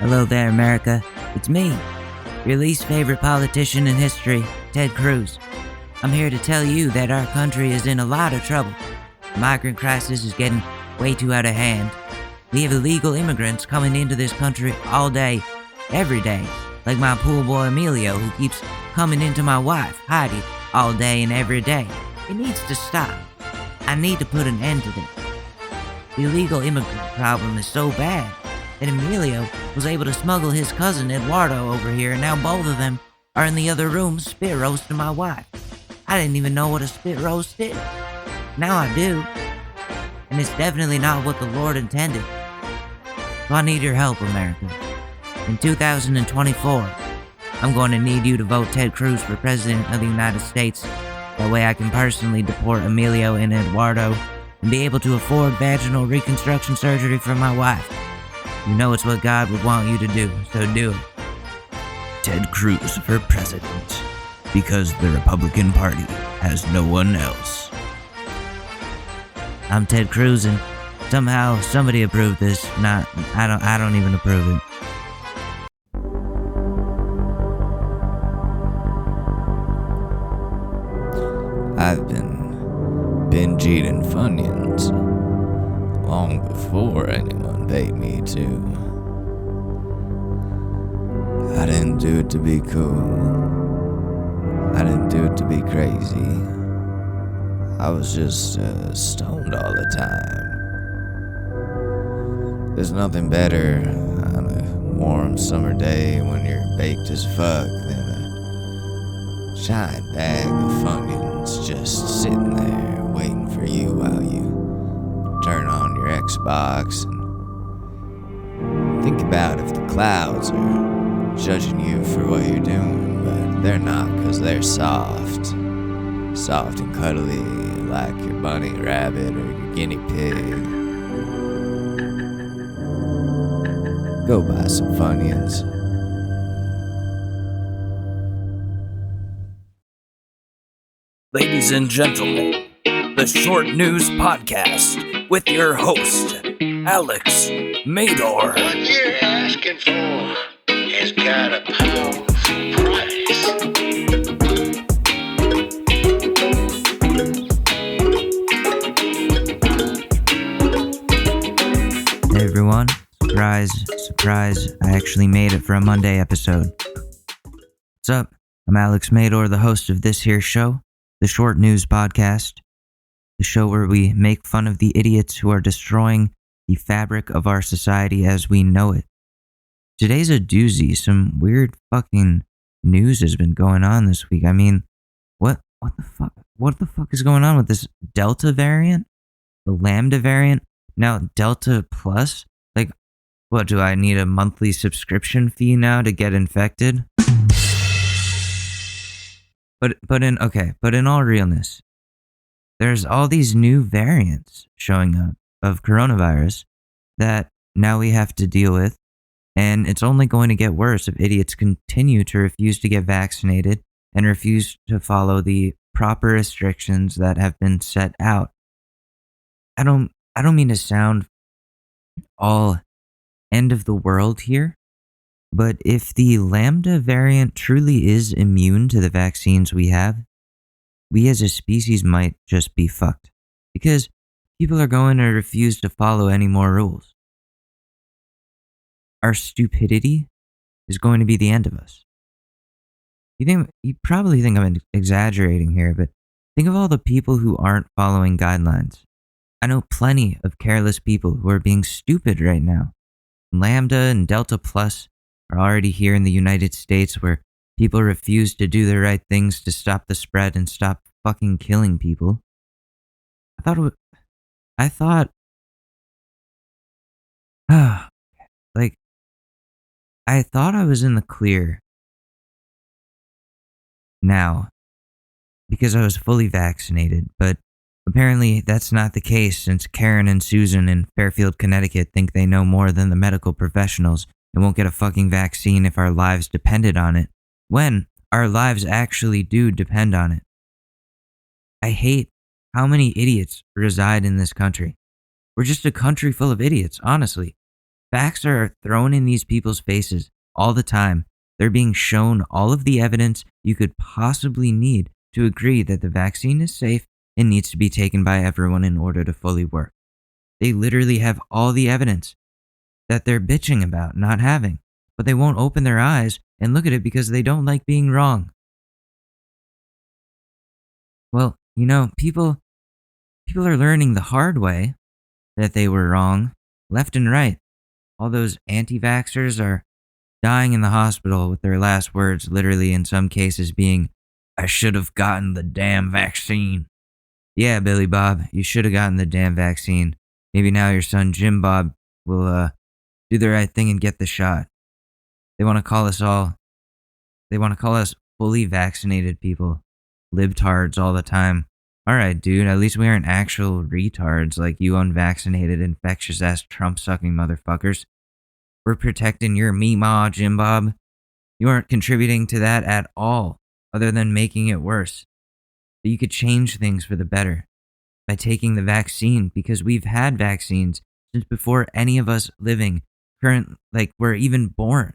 Hello there, America. It's me, your least favorite politician in history, Ted Cruz. I'm here to tell you that our country is in a lot of trouble. The migrant crisis is getting way too out of hand. We have illegal immigrants coming into this country all day, every day, like my pool boy Emilio, who keeps coming into my wife, Heidi, all day and every day. It needs to stop. I need to put an end to this. The illegal immigrant problem is so bad that Emilio was able to smuggle his cousin Eduardo over here, and now both of them are in the other room spit roasting my wife. I didn't even know what a spit roast is. Now I do. And it's definitely not what the Lord intended. So I need your help, America. In 2024, I'm going to need you to vote Ted Cruz for President of the United States. That way I can personally deport Emilio and Eduardo and be able to afford vaginal reconstruction surgery for my wife. You know it's what God would want you to do, so do it. Ted Cruz for president, because the Republican Party has no one else. I'm Ted Cruz, and somehow somebody approved this. I don't even approve it. I've been binge-eating Funyuns long before anyone paid me to. I didn't do it to be cool. I didn't do it to be crazy. I was just stoned all the time. There's nothing better on a warm summer day when you're baked as fuck than a giant bag of Funyuns just sitting there waiting for you while you turn on your Xbox and think about if the clouds are judging you for what you're doing, but they're not, because they're soft and cuddly like your bunny rabbit or your guinea pig. Go buy some Funyuns. Ladies and gentlemen, the Short News Podcast with your host, Alex Mador. What you're asking for has got a powerful price. Hey everyone, surprise, I actually made it for a Monday episode. What's up? I'm Alex Mador, the host of this here show, the Short News Podcast, the show where we make fun of the idiots who are destroying the fabric of our society as we know it. Today's a doozy. Some weird fucking news has been going on this week. I mean, what the fuck? What the fuck is going on with this Delta variant? The Lambda variant? Now Delta Plus? Like, what, do I need a monthly subscription fee now to get infected? But in all realness, there's all these new variants showing up of coronavirus that now we have to deal with, and it's only going to get worse if idiots continue to refuse to get vaccinated and refuse to follow the proper restrictions that have been set out. I don't mean to sound all end of the world here, but if the Lambda variant truly is immune to the vaccines we have, we as a species might just be fucked, because people are going to refuse to follow any more rules. Our stupidity is going to be the end of us. You probably think I'm exaggerating here, but think of all the people who aren't following guidelines. I know plenty of careless people who are being stupid right now. Lambda and Delta Plus are already here in the United States, where people refuse to do the right things to stop the spread and stop fucking killing people. I thought I was in the clear now because I was fully vaccinated, but apparently that's not the case, since Karen and Susan in Fairfield, Connecticut think they know more than the medical professionals and won't get a fucking vaccine if our lives depended on it, when our lives actually do depend on it. I hate how many idiots reside in this country. We're just a country full of idiots, honestly. Facts are thrown in these people's faces all the time. They're being shown all of the evidence you could possibly need to agree that the vaccine is safe and needs to be taken by everyone in order to fully work. They literally have all the evidence that they're bitching about not having, but they won't open their eyes and look at it because they don't like being wrong. Well, people are learning the hard way that they were wrong, left and right. All those anti-vaxxers are dying in the hospital with their last words literally in some cases being, "I should have gotten the damn vaccine." Yeah, Billy Bob, you should have gotten the damn vaccine. Maybe now your son Jim Bob will do the right thing and get the shot. They want to call us fully vaccinated people. Libtards all the time. Alright, dude, at least we aren't actual retards like you unvaccinated, infectious ass Trump sucking motherfuckers. We're protecting your meemaw, Jim Bob. You aren't contributing to that at all, other than making it worse. But you could change things for the better by taking the vaccine, because we've had vaccines since before any of us living were even born.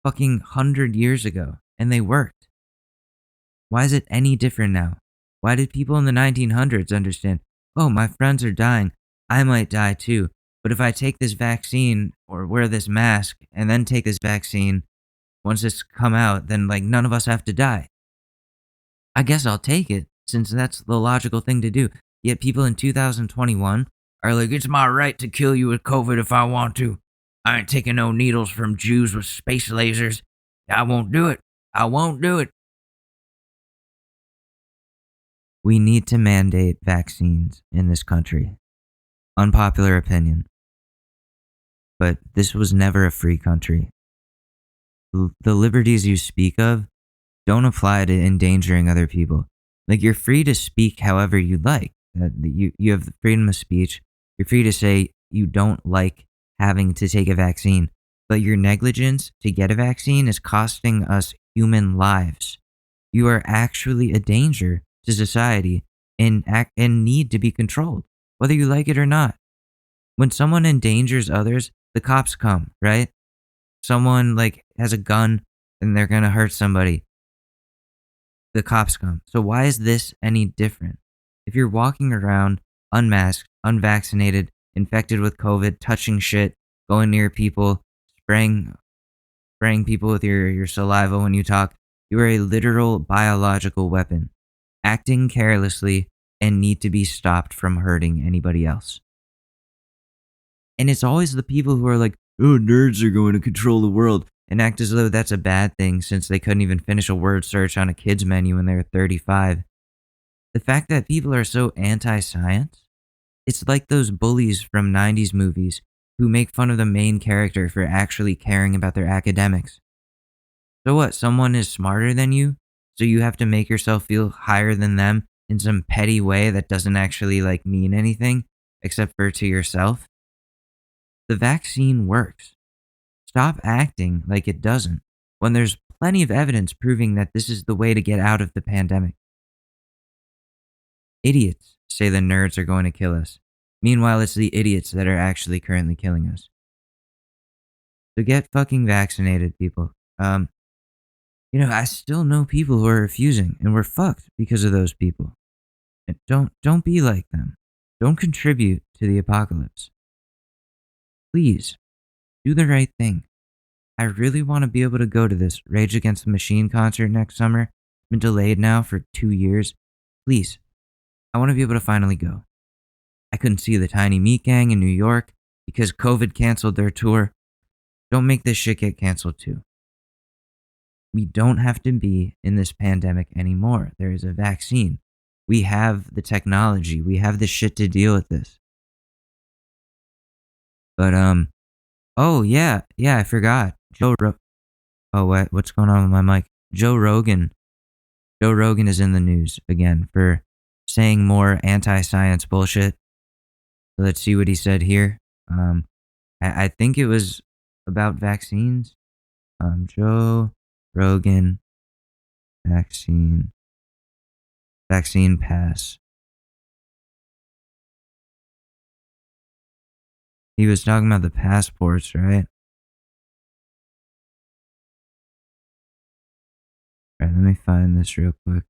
Fucking 100 years ago, and they worked. Why is it any different now? Why did people in the 1900s understand, oh, my friends are dying, I might die too, but if I take this vaccine or wear this mask and then take this vaccine, once it's come out, then none of us have to die. I guess I'll take it, since that's the logical thing to do. Yet people in 2021 are like, it's my right to kill you with COVID if I want to. I ain't taking no needles from Jews with space lasers. I won't do it. I won't do it. We need to mandate vaccines in this country. Unpopular opinion. But this was never a free country. The liberties you speak of don't apply to endangering other people. You're free to speak however you like. You have the freedom of speech. You're free to say you don't like having to take a vaccine. But your negligence to get a vaccine is costing us human lives. You are actually a danger to society and need to be controlled, whether you like it or not. When someone endangers others, the cops come, right? Someone has a gun and they're gonna hurt somebody. The cops come. So why is this any different? If you're walking around unmasked, unvaccinated, infected with COVID, touching shit, going near people, spraying people with your saliva when you talk, you are a literal biological weapon, acting carelessly and need to be stopped from hurting anybody else. And it's always the people who are like, oh, nerds are going to control the world, and act as though that's a bad thing since they couldn't even finish a word search on a kid's menu when they were 35. The fact that people are so anti-science, it's like those bullies from 90s movies who make fun of the main character for actually caring about their academics. So what, someone is smarter than you, so you have to make yourself feel higher than them in some petty way that doesn't actually mean anything, except for to yourself? The vaccine works. Stop acting like it doesn't, when there's plenty of evidence proving that this is the way to get out of the pandemic. Idiots say the nerds are going to kill us. Meanwhile, it's the idiots that are actually currently killing us. So get fucking vaccinated, people. I still know people who are refusing, and we're fucked because of those people. And don't be like them. Don't contribute to the apocalypse. Please, do the right thing. I really want to be able to go to this Rage Against the Machine concert next summer. It's been delayed now for 2 years. Please, I want to be able to finally go. I couldn't see the Tiny Meat Gang in New York because COVID canceled their tour. Don't make this shit get canceled too. We don't have to be in this pandemic anymore. There is a vaccine. We have the technology. We have the shit to deal with this. But, oh, yeah, I forgot. What's going on with my mic? Joe Rogan is in the news again for saying more anti-science bullshit. So let's see what he said here. I think it was about vaccines. Joe Rogan, vaccine pass. He was talking about the passports, right? All right, let me find this real quick.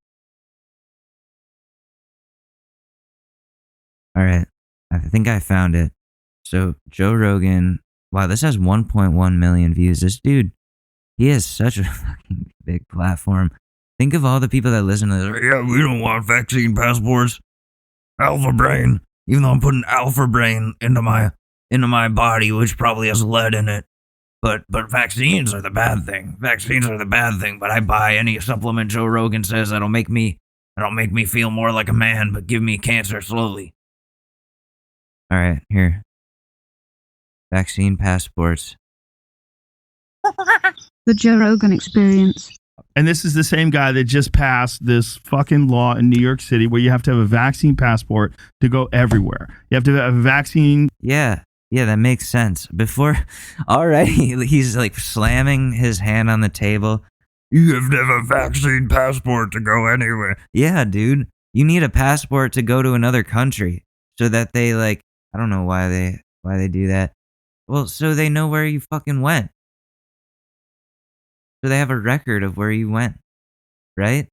All right, I think I found it. So Joe Rogan, wow, this has 1.1 million views. This dude, he has such a fucking big platform. Think of all the people that listen to this. Yeah, we don't want vaccine passports. Alpha brain. Even though I'm putting alpha brain into my body, which probably has lead in it. But vaccines are the bad thing. Vaccines are the bad thing. But I buy any supplement Joe Rogan says that'll make me feel more like a man, but give me cancer slowly. All right, here. Vaccine passports. The Joe Rogan Experience. And this is the same guy that just passed this fucking law in New York City where you have to have a vaccine passport to go everywhere. You have to have a vaccine. Yeah, that makes sense. Before, already, he's like slamming his hand on the table. You have to have a vaccine passport to go anywhere. Yeah, dude. You need a passport to go to another country so that they I don't know why they do that. Well, so they know where you fucking went. So they have a record of where you went, right?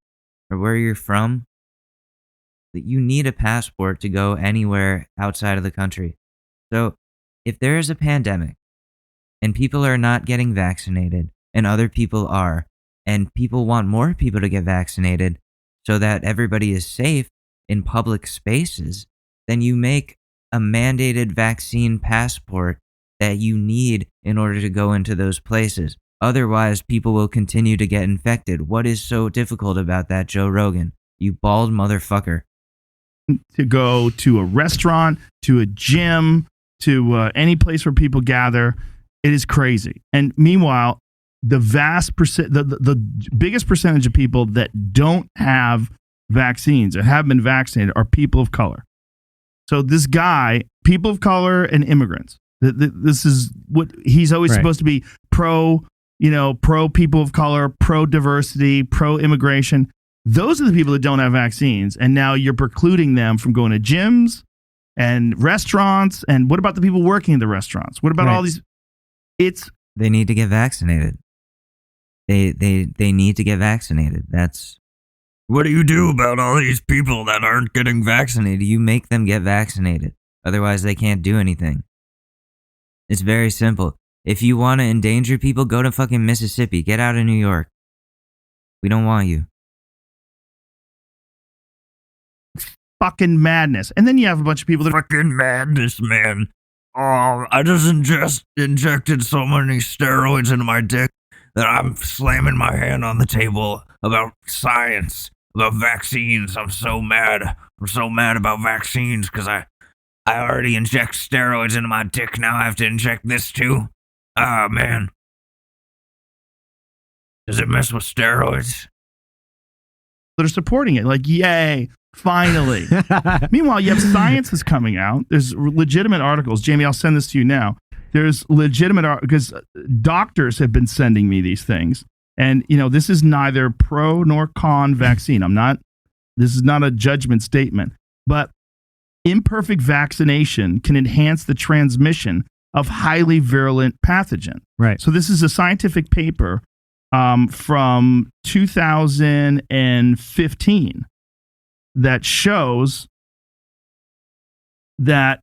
Or where you're from. That you need a passport to go anywhere outside of the country. So if there is a pandemic and people are not getting vaccinated and other people are, and people want more people to get vaccinated so that everybody is safe in public spaces, then you make a mandated vaccine passport that you need in order to go into those places. Otherwise, people will continue to get infected. What is so difficult about that, Joe Rogan? You bald motherfucker. To go to a restaurant, to a gym, to any place where people gather. It is crazy. And meanwhile, the biggest percentage of people that don't have vaccines or have been vaccinated are people of color. So this guy, people of color and immigrants, this is what he's always supposed to be pro people of color, pro diversity, pro immigration. Those are the people that don't have vaccines. And now you're precluding them from going to gyms and restaurants. And what about the people working in the restaurants? What about all these? They need to get vaccinated. They need to get vaccinated. That's what do you do about all these people that aren't getting vaccinated? You make them get vaccinated. Otherwise, they can't do anything. It's very simple. If you want to endanger people, go to fucking Mississippi. Get out of New York. We don't want you. Fucking madness. And then you have a bunch of people that are fucking madness, man. Oh, I just injected so many steroids into my dick that I'm slamming my hand on the table about science, about vaccines. I'm so mad. I'm so mad about vaccines because I already inject steroids into my dick. Now I have to inject this too. Ah, man. Does it mess with steroids? that are supporting it. Like, yay, finally. Meanwhile, you have science is coming out. There's legitimate articles. Jamie, I'll send this to you now. There's legitimate because doctors have been sending me these things. And, you know, this is neither pro nor con vaccine. This is not a judgment statement. But imperfect vaccination can enhance the transmission of highly virulent pathogen. Right. So this is a scientific paper from 2015 that shows that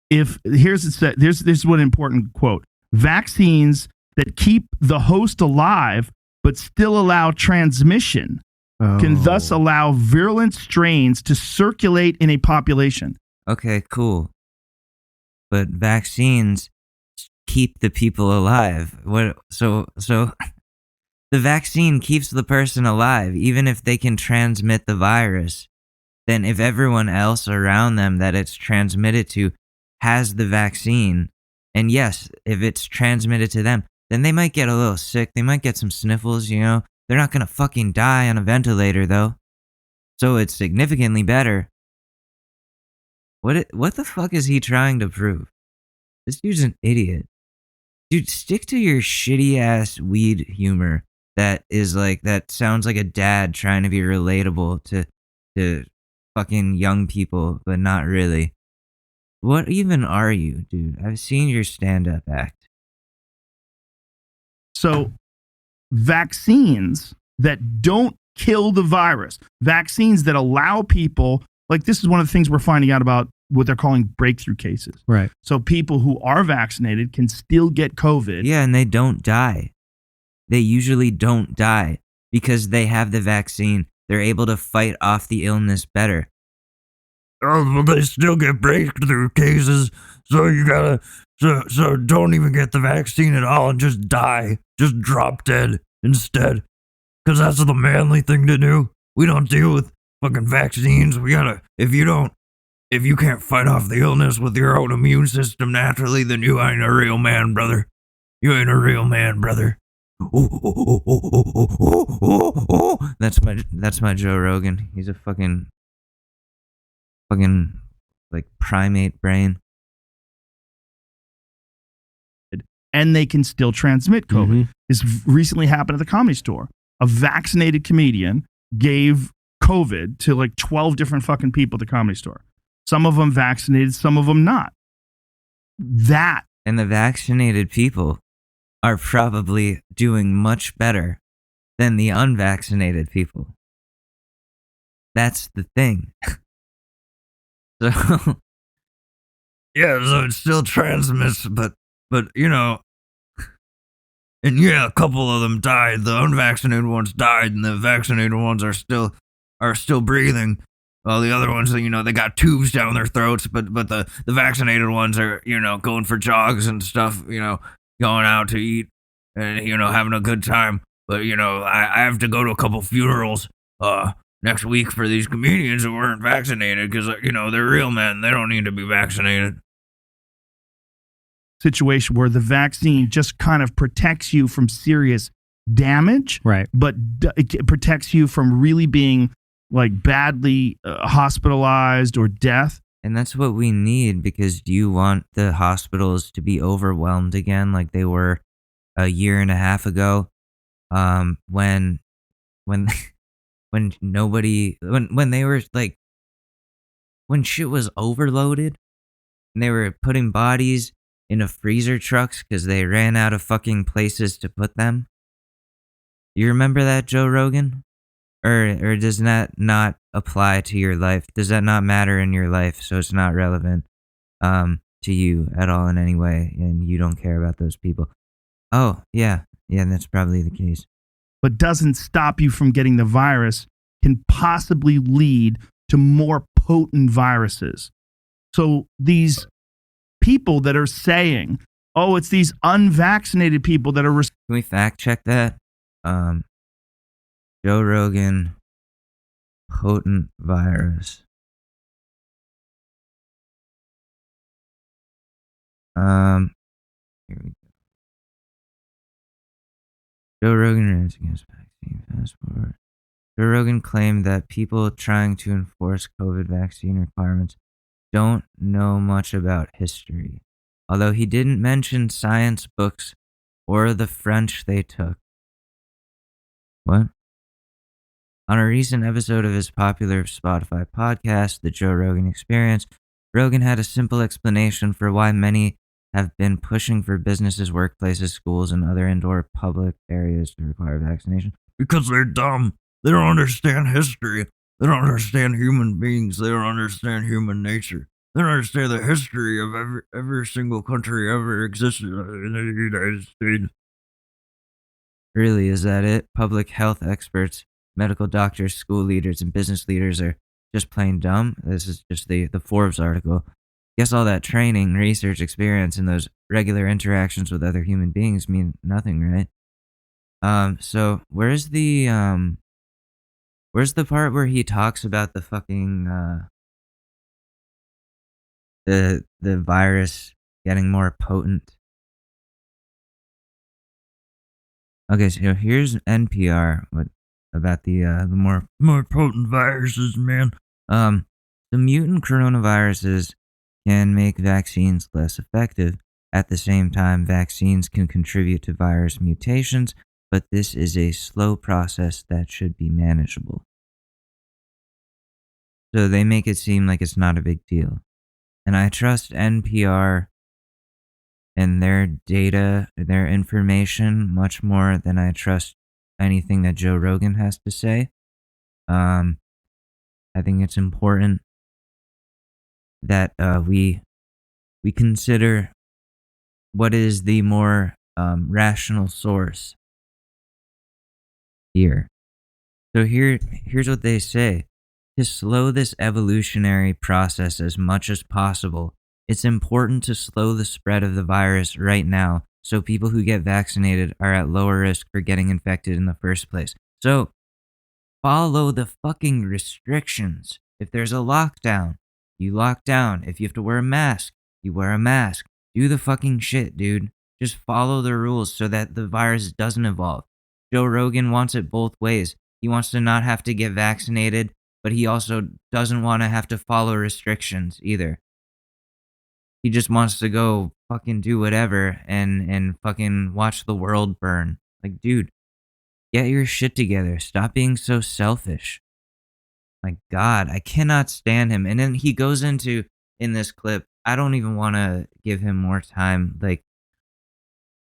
here's one important quote: vaccines that keep the host alive but still allow transmission can thus allow virulent strains to circulate in a population. Okay, cool. But vaccines keep the people alive. So the vaccine keeps the person alive, even if they can transmit the virus. Then if everyone else around them that it's transmitted to has the vaccine, and yes, if it's transmitted to them, then they might get a little sick. They might get some sniffles, you know. They're not going to fucking die on a ventilator, though. So it's significantly better. What the fuck is he trying to prove? This dude's an idiot. Dude, stick to your shitty-ass weed humor that sounds like a dad trying to be relatable to fucking young people, but not really. What even are you, dude? I've seen your stand-up act. So vaccines that don't kill the virus, vaccines that allow people, like this is one of the things we're finding out about what they're calling breakthrough cases. Right. So people who are vaccinated can still get COVID. Yeah, and they don't die. They usually don't die because they have the vaccine. They're able to fight off the illness better. Oh, well, they still get breakthrough cases, so you gotta, so don't even get the vaccine at all and just die. Just drop dead instead. Because that's the manly thing to do. We don't deal with fucking vaccines. We gotta, if you can't fight off the illness with your own immune system naturally, then you ain't a real man, brother. You ain't a real man, brother. That's my Joe Rogan. He's a fucking like primate brain. And they can still transmit COVID. This recently happened at the Comedy Store. A vaccinated comedian gave COVID to like 12 different fucking people at the Comedy Store. Some of them vaccinated, some of them not. And the vaccinated people are probably doing much better than the unvaccinated people. That's the thing. So yeah, so it still transmits, but you know, and yeah, a couple of them died. The unvaccinated ones died, and the vaccinated ones are still breathing. Well, the other ones, you know, they got tubes down their throats, but the vaccinated ones are, you know, going for jogs and stuff, you know, going out to eat and, you know, having a good time. But, you know, I have to go to a couple funerals next week for these comedians who weren't vaccinated because, you know, they're real men. They don't need to be vaccinated. Situation where the vaccine just kind of protects you from serious damage, right? But it protects you from really being like badly hospitalized or death. And that's what we need, because do you want the hospitals to be overwhelmed again like they were a year and a half ago, when they were like, when shit was overloaded and they were putting bodies into freezer trucks because they ran out of fucking places to put them? You remember that, Joe Rogan? Or does that not apply to your life? Does that not matter in your life, so it's not relevant to you at all in any way, and you don't care about those people? Oh, yeah, that's probably the case. But doesn't stop you from getting the virus, can possibly lead to more potent viruses. So these people that are saying, oh, it's these unvaccinated people that are... Can we fact check that? Joe Rogan, potent virus. Here we go. Joe Rogan rants against vaccine passport. Joe Rogan claimed that people trying to enforce COVID vaccine requirements don't know much about history, although he didn't mention science books or the French they took. What? On a recent episode of his popular Spotify podcast, The Joe Rogan Experience, Rogan had a simple explanation for why many have been pushing for businesses, workplaces, schools, and other indoor public areas to require vaccination. Because they're dumb. They don't understand history. They don't understand human beings. They don't understand human nature. They don't understand the history of every single country ever existed in the United States. Really, is that it? Public health experts, medical doctors, school leaders, and business leaders are just plain dumb? This is just the Forbes article. Guess all that training, research, experience, and those regular interactions with other human beings mean nothing, right? So where's the part where he talks about the fucking the virus getting more potent? Okay, so here's NPR about the more potent viruses, man. The mutant coronaviruses can make vaccines less effective. At the same time, vaccines can contribute to virus mutations, but this is a slow process that should be manageable. So they make it seem like it's not a big deal. And I trust NPR and their data, their information, much more than I trust anything that Joe Rogan has to say. I think it's important that we consider what is the more rational source here. So here's what they say. To slow this evolutionary process as much as possible, it's important to slow the spread of the virus right now so people who get vaccinated are at lower risk for getting infected in the first place. So follow the fucking restrictions. If there's a lockdown, you lock down. If you have to wear a mask, you wear a mask. Do the fucking shit, dude. Just follow the rules so that the virus doesn't evolve. Joe Rogan wants it both ways. He wants to not have to get vaccinated, but he also doesn't want to have to follow restrictions either. He just wants to go fucking do whatever and fucking watch the world burn. Like, dude, get your shit together. Stop being so selfish. My God, I cannot stand him. And then he goes into, in this clip, I don't even want to give him more time, like,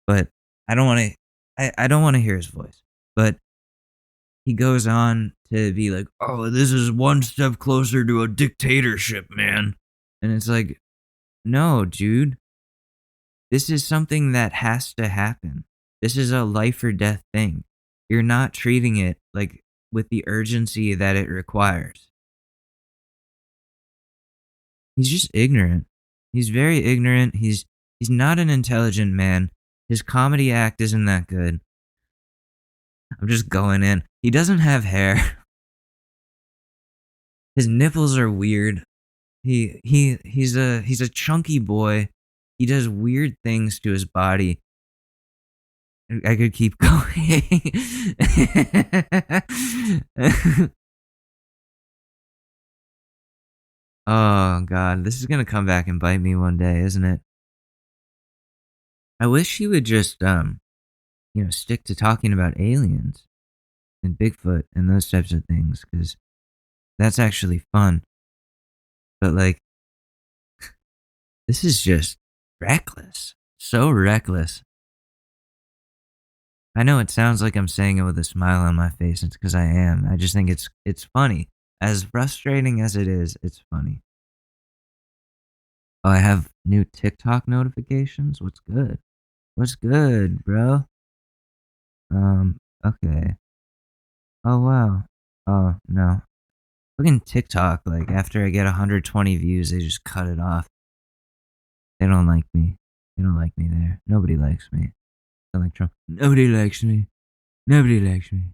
but I don't want to hear his voice. But he goes on to be like, oh, this is one step closer to a dictatorship, man. And it's like, no, dude. This is something that has to happen. This is a life or death thing. You're not treating it like with the urgency that it requires. He's just ignorant. He's very ignorant. He's not an intelligent man. His comedy act isn't that good. I'm just going in. He doesn't have hair. His nipples are weird. He's a chunky boy. He does weird things to his body. I could keep going. Oh God, this is gonna come back and bite me one day, isn't it? I wish he would just stick to talking about aliens and Bigfoot and those types of things, because that's actually fun. But like, this is just reckless. So reckless. I know it sounds like I'm saying it with a smile on my face. It's because I am. I just think it's funny. As frustrating as it is, it's funny. Oh, I have new TikTok notifications? What's good? What's good, bro? Okay. Oh, wow. Oh, no. Fucking TikTok, like, after I get 120 views, they just cut it off. They don't like me. They don't like me there. Nobody likes me. I like Trump. Nobody likes me. Nobody likes me.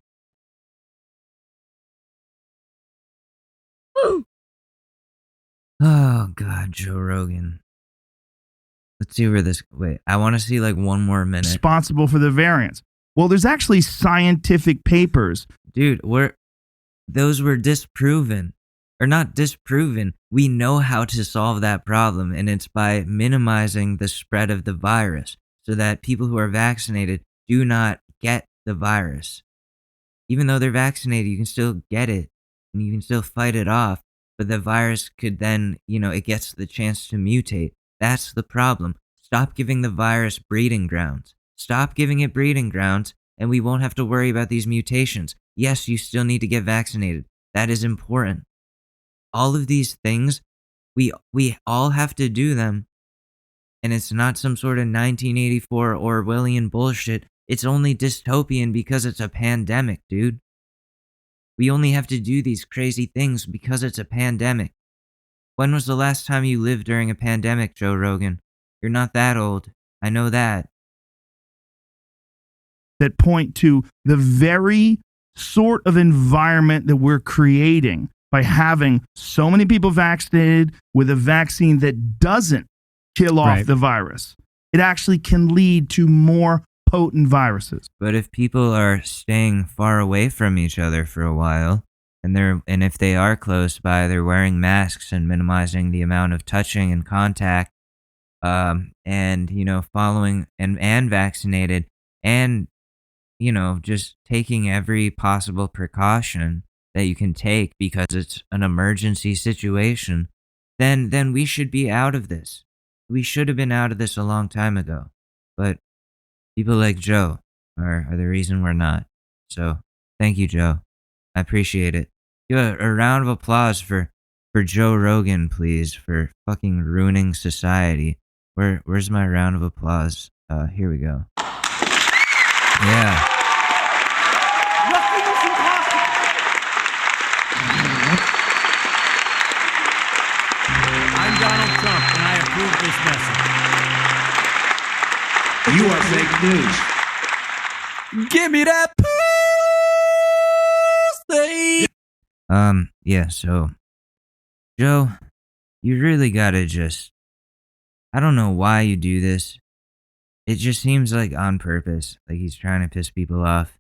Woo! Oh, God, Joe Rogan. Let's see where this... Wait, I want to see, like, one more minute. Responsible for the variants. Well, there's actually scientific papers. Dude, those were disproven. Or not disproven. We know how to solve that problem, and it's by minimizing the spread of the virus so that people who are vaccinated do not get the virus. Even though they're vaccinated, you can still get it, and you can still fight it off, but the virus could then, it gets the chance to mutate. That's the problem. Stop giving the virus breeding grounds. Stop giving it breeding grounds, and we won't have to worry about these mutations. Yes, you still need to get vaccinated. That is important. All of these things, we all have to do them. And it's not some sort of 1984 Orwellian bullshit. It's only dystopian because it's a pandemic, dude. We only have to do these crazy things because it's a pandemic. When was the last time you lived during a pandemic, Joe Rogan? You're not that old. I know that. That point to the very sort of environment that we're creating by having so many people vaccinated with a vaccine that doesn't kill off the virus. It actually can lead to more potent viruses. But if people are staying far away from each other for a while, and if they are close by, they're wearing masks and minimizing the amount of touching and contact, and following and vaccinated, and just taking every possible precaution that you can take because it's an emergency situation, then we should be out of this. We should have been out of this a long time ago. But people like Joe are the reason we're not. So thank you, Joe. I appreciate it. Give a round of applause for Joe Rogan, please, for fucking ruining society. Where's my round of applause? Here we go. Yeah. I'm Donald Trump, and I approve this message. You are fake news. Give me that pussy. Yeah, so, Joe, you really gotta I don't know why you do this. It just seems like on purpose, like he's trying to piss people off.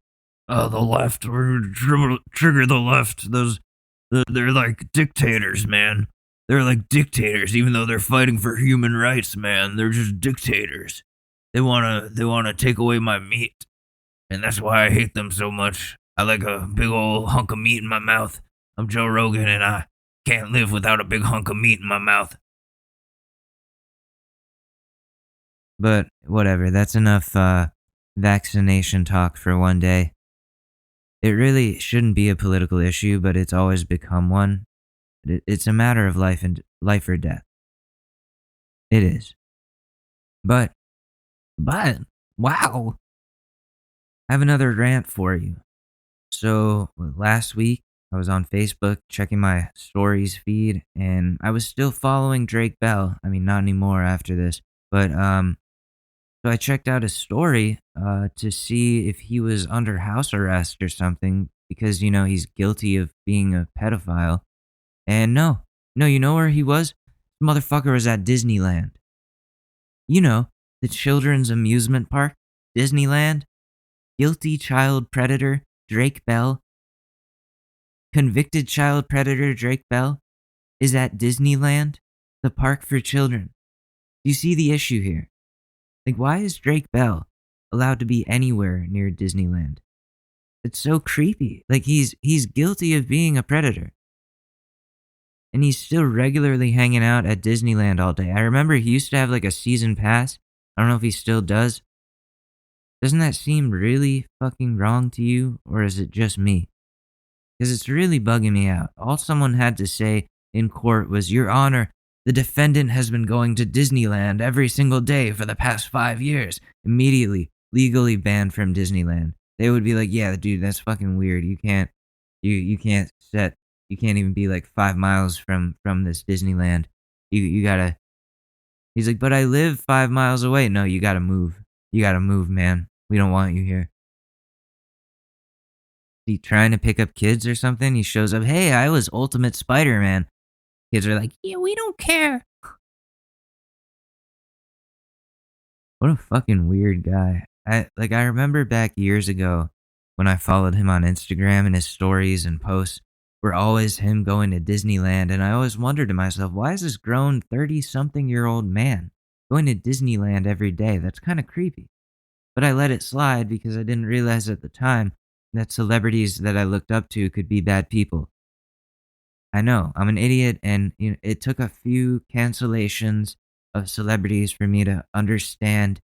The left, we're gonna trigger the left. They're like dictators, man. They're like dictators, even though they're fighting for human rights, man. They're just dictators. They wanna take away my meat, and that's why I hate them so much. I like a big old hunk of meat in my mouth. I'm Joe Rogan, and I can't live without a big hunk of meat in my mouth. But whatever, that's enough vaccination talk for one day. It really shouldn't be a political issue, but it's always become one. It's a matter of life or death. It is. But wow. I have another rant for you. So last week, I was on Facebook checking my stories feed, and I was still following Drake Bell. I mean, not anymore after this, but so I checked out his story to see if he was under house arrest or something because, he's guilty of being a pedophile. And no, you know where he was? The motherfucker was at DisneyLand. The children's amusement park, DisneyLand. Guilty child predator, Drake Bell. Convicted child predator Drake Bell is at Disneyland, the park for children. You see the issue here? Like, why is Drake Bell allowed to be anywhere near Disneyland? It's so creepy. Like, he's guilty of being a predator. And he's still regularly hanging out at Disneyland all day. I remember he used to have like a season pass. I don't know if he still does. Doesn't that seem really fucking wrong to you? Or is it just me? Because it's really bugging me out. All someone had to say in court was, Your Honor, the defendant has been going to Disneyland every single day for the past 5 years. Immediately, legally banned from Disneyland. They would be like, yeah, dude, that's fucking weird. You can't even be like 5 miles from this Disneyland. You gotta. He's like, but I live 5 miles away. No, you gotta move. You gotta move, man. We don't want you here. He trying to pick up kids or something? He shows up, hey, I was Ultimate Spider-Man. Kids are like, yeah, we don't care. What a fucking weird guy. I remember back years ago when I followed him on Instagram and his stories and posts were always him going to Disneyland, and I always wondered to myself, why is this grown 30-something-year-old man going to Disneyland every day? That's kind of creepy. But I let it slide because I didn't realize at the time that celebrities that I looked up to could be bad people. I know, I'm an idiot, and it took a few cancellations of celebrities for me to understand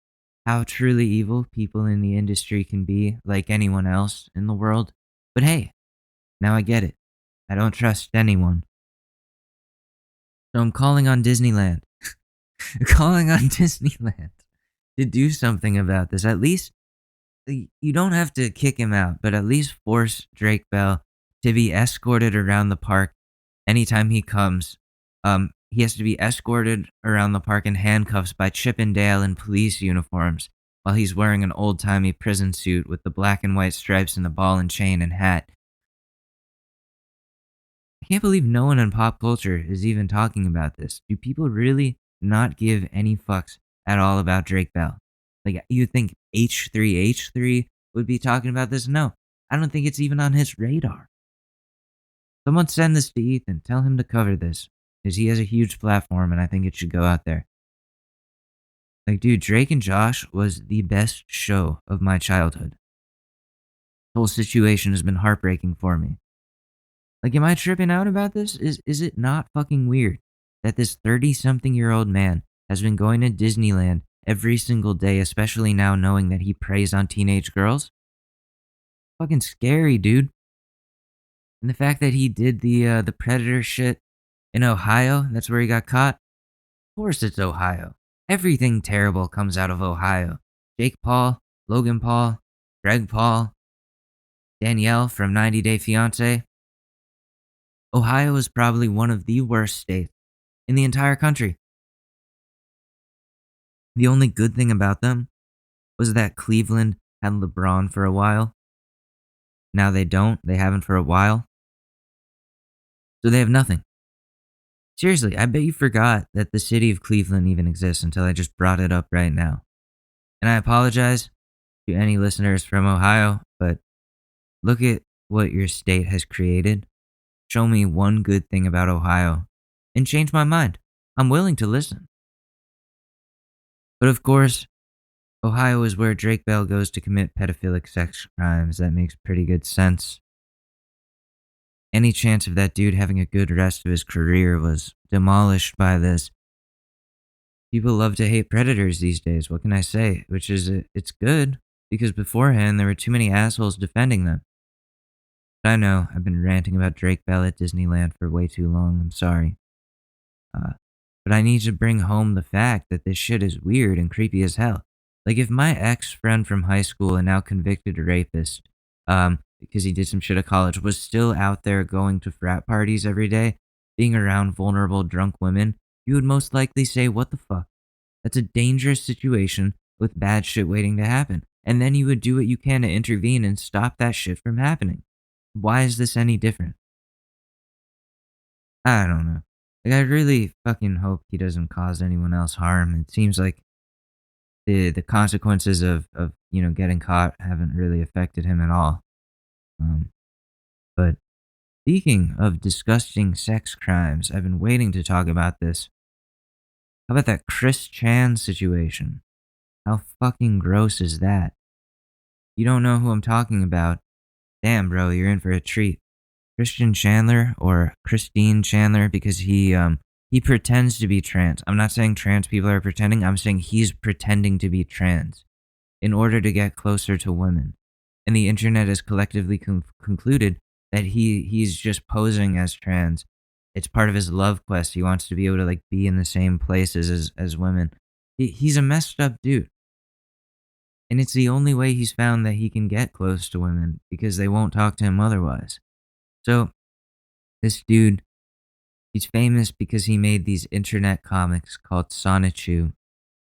how truly evil people in the industry can be, like anyone else in the world. But hey, now I get it. I don't trust anyone. So I'm calling on Disneyland. Calling on Disneyland to do something about this. At least, you don't have to kick him out, but at least force Drake Bell to be escorted around the park anytime he comes. He has to be escorted around the park in handcuffs by Chip and Dale in police uniforms while he's wearing an old-timey prison suit with the black and white stripes and the ball and chain and hat. I can't believe no one in pop culture is even talking about this. Do people really not give any fucks at all about Drake Bell? Like, you think H3H3 would be talking about this? No, I don't think it's even on his radar. Someone send this to Ethan. Tell him to cover this, because he has a huge platform and I think it should go out there. Like, dude, Drake and Josh was the best show of my childhood. The whole situation has been heartbreaking for me. Like, am I tripping out about this? Is it not fucking weird that this 30-something-year-old man has been going to Disneyland every single day, especially now knowing that he preys on teenage girls? Fucking scary, dude. And the fact that he did the predator shit in Ohio, that's where he got caught. Of course it's Ohio. Everything terrible comes out of Ohio. Jake Paul, Logan Paul, Greg Paul, Danielle from 90 Day Fiancé. Ohio is probably one of the worst states in the entire country. The only good thing about them was that Cleveland had LeBron for a while. Now they don't. They haven't for a while. So they have nothing. Seriously, I bet you forgot that the city of Cleveland even exists until I just brought it up right now. And I apologize to any listeners from Ohio, but look at what your state has created. Show me one good thing about Ohio and change my mind. I'm willing to listen. But of course, Ohio is where Drake Bell goes to commit pedophilic sex crimes. That makes pretty good sense. Any chance of that dude having a good rest of his career was demolished by this. People love to hate predators these days, what can I say? Which is, it's good, because beforehand there were too many assholes defending them. But I know, I've been ranting about Drake Bell at Disneyland for way too long, I'm sorry. But I need to bring home the fact that this shit is weird and creepy as hell. Like, if my ex-friend from high school and now convicted rapist, because he did some shit at college, was still out there going to frat parties every day, being around vulnerable drunk women, you would most likely say, what the fuck? That's a dangerous situation with bad shit waiting to happen. And then you would do what you can to intervene and stop that shit from happening. Why is this any different? I don't know. Like, I really fucking hope he doesn't cause anyone else harm. It seems like the consequences of getting caught haven't really affected him at all. But speaking of disgusting sex crimes, I've been waiting to talk about this. How about that Chris Chan situation? How fucking gross is that? You don't know who I'm talking about. Damn, bro, you're in for a treat. Christian Chandler, or Christine Chandler, because he pretends to be trans. I'm not saying trans people are pretending. I'm saying he's pretending to be trans in order to get closer to women. And the internet has collectively concluded that he's just posing as trans. It's part of his love quest. He wants to be able to be in the same places as women. He's a messed up dude. And it's the only way he's found that he can get close to women, because they won't talk to him otherwise. So, this dude, he's famous because he made these internet comics called Sonichu.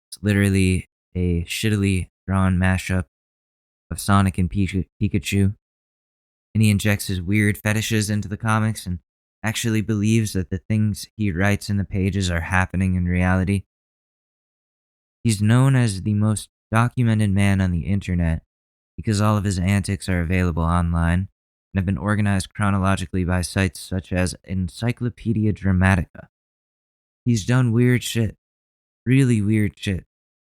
It's literally a shittily drawn mashup of Sonic and Pikachu. And he injects his weird fetishes into the comics and actually believes that the things he writes in the pages are happening in reality. He's known as the most documented man on the internet because all of his antics are available online and have been organized chronologically by sites such as Encyclopedia Dramatica. He's done weird shit. Really weird shit.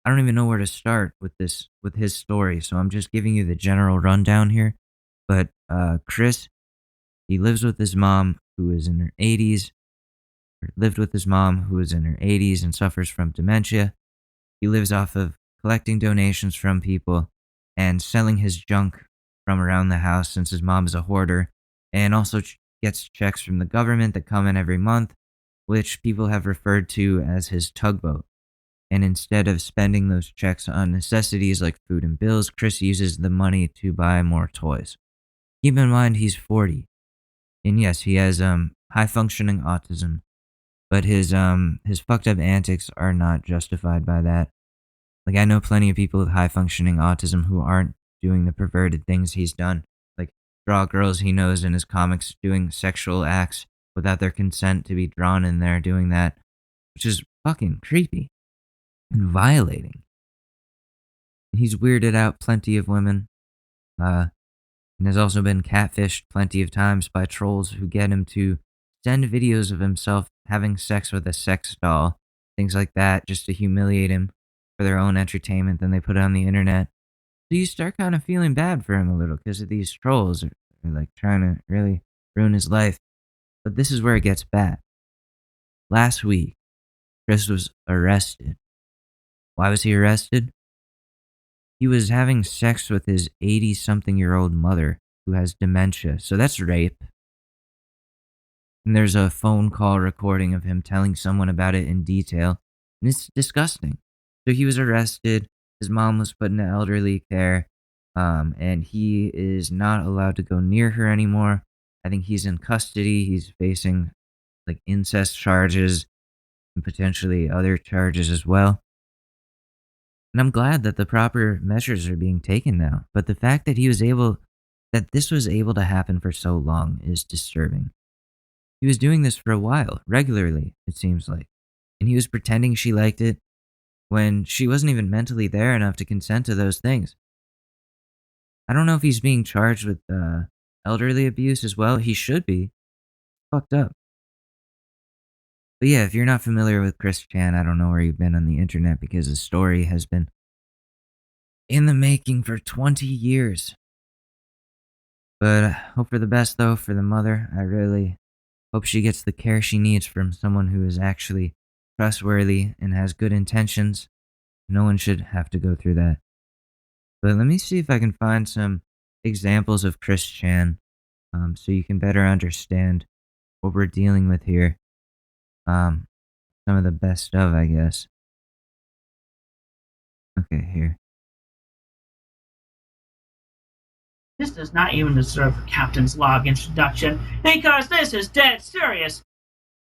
I don't even know where to start with his story, so I'm just giving you the general rundown here. But Chris, he lives with his mom who is in her 80s, lived with his mom who is in her 80s and suffers from dementia. He lives off of collecting donations from people and selling his junk from around the house since his mom is a hoarder, and also gets checks from the government that come in every month, which people have referred to as his tugboat. And instead of spending those checks on necessities like food and bills, Chris uses the money to buy more toys. Keep in mind he's 40. And yes, he has high-functioning autism, but his fucked up antics are not justified by that. Like, I know plenty of people with high-functioning autism who aren't doing the perverted things he's done. Like, draw girls he knows in his comics doing sexual acts without their consent to be drawn in there doing that, which is fucking creepy and violating. And he's weirded out plenty of women, and has also been catfished plenty of times by trolls who get him to send videos of himself having sex with a sex doll, things like that, just to humiliate him for their own entertainment. Then they put it on the internet. So you start kind of feeling bad for him a little because of these trolls are like trying to really ruin his life. But this is where it gets bad. last week, Chris was arrested. Why was he arrested? He was having sex with his 80-something-year-old mother who has dementia. So that's rape. And there's a phone call recording of him telling someone about it in detail. And it's disgusting. So he was arrested. His mom was put into elderly care. And he is not allowed to go near her anymore. I think he's in custody. He's facing like incest charges and potentially other charges as well. And I'm glad that the proper measures are being taken now. But the fact that this was able to happen for so long is disturbing. He was doing this for a while, regularly, it seems like. And he was pretending she liked it when she wasn't even mentally there enough to consent to those things. I don't know if he's being charged with elderly abuse as well. He should be. Fucked up. But yeah, if you're not familiar with Chris Chan, I don't know where you've been on the internet because the story has been in the making for 20 years. But I hope for the best, though, for the mother. I really hope she gets the care she needs from someone who is actually trustworthy and has good intentions. No one should have to go through that. But let me see if I can find some examples of Chris Chan so you can better understand what we're dealing with here. Some of the best of, I guess. Okay, here. This does not even deserve a captain's log introduction, because this is dead serious.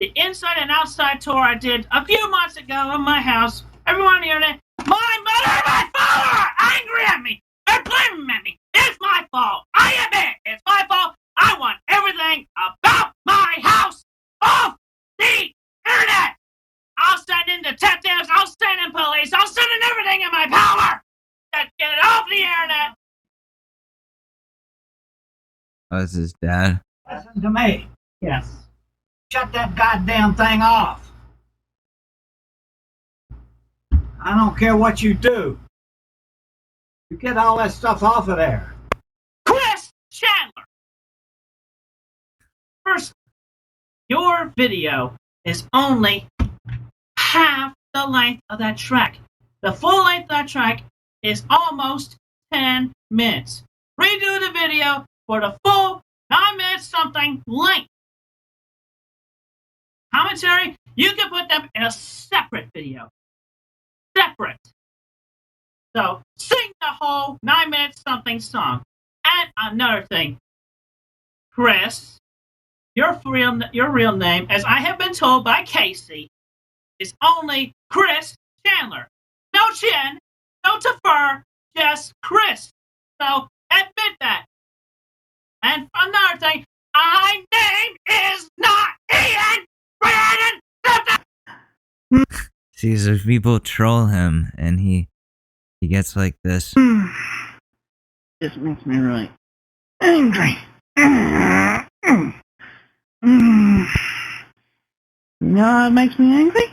The inside and outside tour I did a few months ago of my house, everyone on the internet, my mother and my father are angry at me. They're blaming me. It's my fault. I admit it's my fault. I want everything about my house off the internet. I'll send in detectives. I'll send in police. I'll send in everything in my power to get it off the internet. Oh, this is Dad. Listen to me. Yes. Shut that goddamn thing off. I don't care what you do. You get all that stuff off of there. Chris Chandler. First, your video is only half the length of that track. The full length of that track is almost 10 minutes. Redo the video for the full 9 minutes something length. Commentary, you can put them in a separate video. Separate. So, sing the whole 9 minutes something song. And another thing, Chris, your real name, as I have been told by Casey, is only Chris Chandler. No chin, no defer, just Chris. So, admit that. And another thing, my name is not Ian Brandon Simpson. See, so people troll him, and he gets like this. This makes me really angry. You know what makes me angry?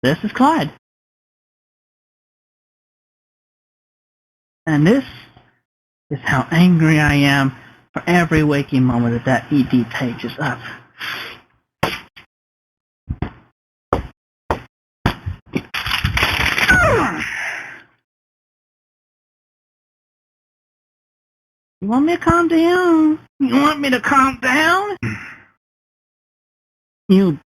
This is Clyde. And this is how angry I am for every waking moment that ED page is up. You want me to calm down? You want me to calm down? You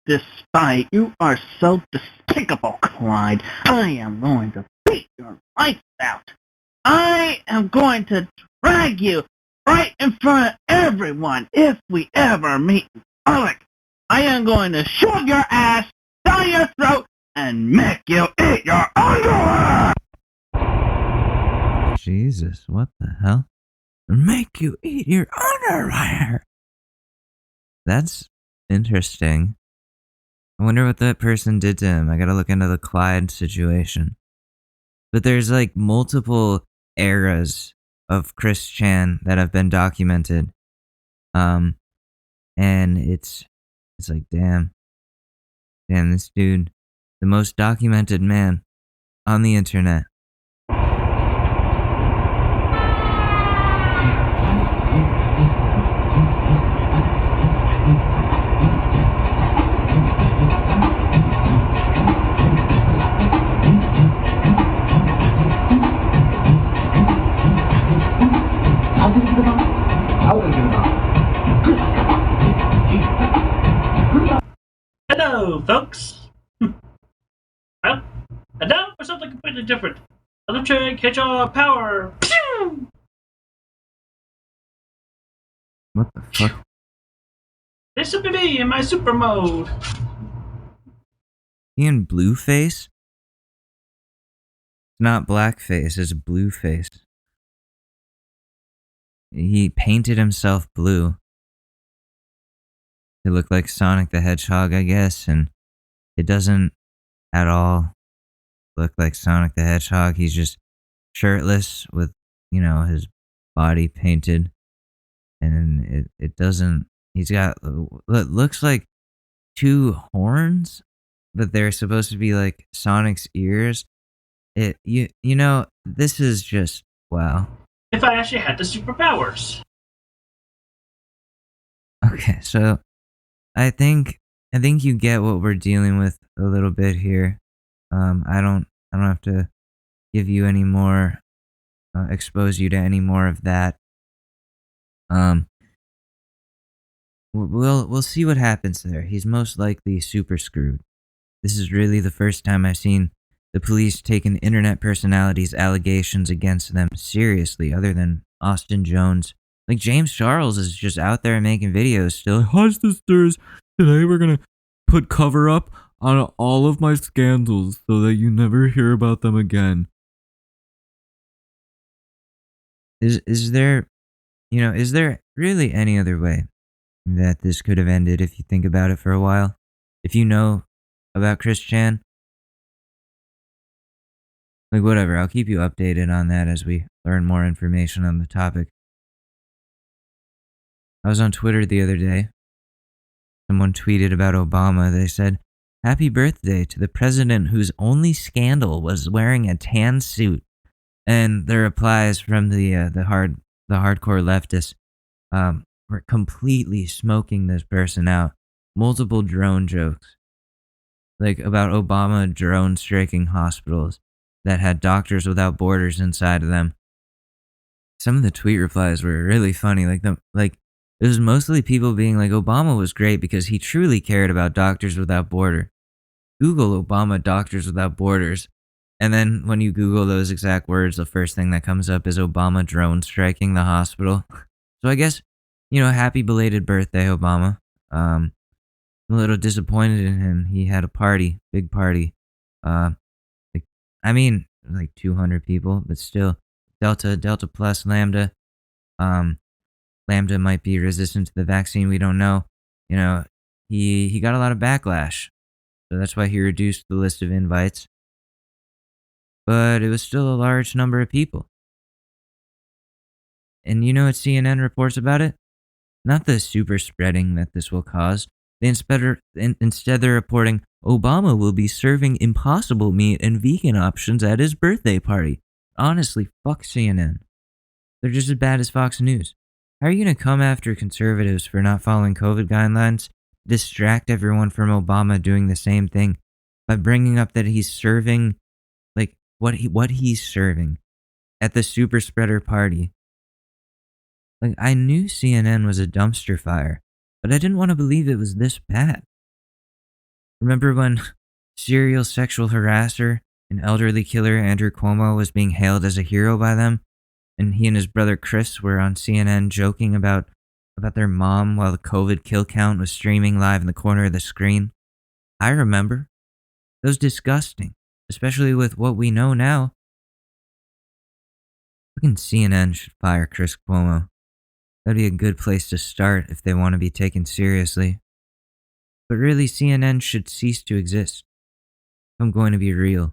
are so despicable, Clyde. I am going to beat your lights out. I am going to drag you right in front of everyone if we ever meet in public. I am going to shove your ass down your throat and make you eat your underwear! Jesus, what the hell? Make you eat your underwear. That's interesting. I wonder what that person did to him. I gotta look into the Clyde situation. But there's like multiple eras of Chris Chan that have been documented. And it's like, damn, this dude, the most documented man on the internet. folks. Well, and now for something completely different. Electric hedgehog power. Pew! What the fuck? This would be me in my super mode. He in blueface? It's not blackface, it's blueface. He painted himself blue to look like Sonic the Hedgehog, I guess, and it doesn't at all look like Sonic the Hedgehog. He's just shirtless with, his body painted, and it doesn't. He's got what looks like 2 horns, but they're supposed to be like Sonic's ears. This is just wow. If I actually had the superpowers. Okay, so I think you get what we're dealing with a little bit here. I don't have to give you any more, expose you to any more of that. We'll see what happens there. He's most likely super screwed. This is really the first time I've seen the police take an internet personality's allegations against them seriously, other than Austin Jones. Like, James Charles is just out there making videos still. Hi, sisters. Today we're gonna put cover up on all of my scandals so that you never hear about them again. Is there really any other way that this could have ended if you think about it for a while? If you know about Chris Chan? Like, whatever, I'll keep you updated on that as we learn more information on the topic. I was on Twitter the other day. Someone tweeted about Obama. They said, "Happy birthday to the president whose only scandal was wearing a tan suit." And the replies from the hardcore leftists were completely smoking this person out. Multiple drone jokes, like about Obama drone striking hospitals that had Doctors Without Borders inside of them. Some of the tweet replies were really funny. It was mostly people being like, Obama was great because he truly cared about Doctors Without Borders. Google Obama Doctors Without Borders, and then when you Google those exact words, the first thing that comes up is Obama drone striking the hospital. So I guess, happy belated birthday, Obama. I'm a little disappointed in him. He had a party, big party. Like 200 people, but still, Delta plus Lambda. Lambda might be resistant to the vaccine. We don't know. He got a lot of backlash, so that's why he reduced the list of invites. But it was still a large number of people. And you know what CNN reports about it? Not the super spreading that this will cause. Instead, they're reporting Obama will be serving impossible meat and vegan options at his birthday party. Honestly, fuck CNN. They're just as bad as Fox News. How are you going to come after conservatives for not following COVID guidelines, distract everyone from Obama doing the same thing by bringing up that he's serving, what he's serving at the super spreader party? I knew CNN was a dumpster fire, but I didn't want to believe it was this bad. Remember when serial sexual harasser and elderly killer Andrew Cuomo was being hailed as a hero by them? And he and his brother Chris were on CNN joking about their mom while the COVID kill count was streaming live in the corner of the screen. I remember. It was disgusting, especially with what we know now. Fucking CNN should fire Chris Cuomo. That'd be a good place to start if they want to be taken seriously. But really, CNN should cease to exist. If I'm going to be real.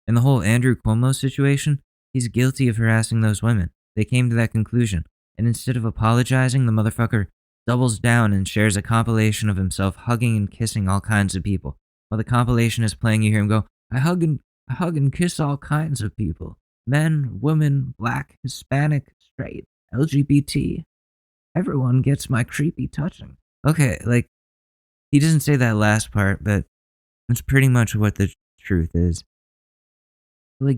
And the whole Andrew Cuomo situation, he's guilty of harassing those women. They came to that conclusion. And instead of apologizing, the motherfucker doubles down and shares a compilation of himself hugging and kissing all kinds of people. While the compilation is playing, you hear him go, I hug and kiss all kinds of people. Men, women, black, Hispanic, straight, LGBT. Everyone gets my creepy touching. Okay, he doesn't say that last part, but that's pretty much what the truth is.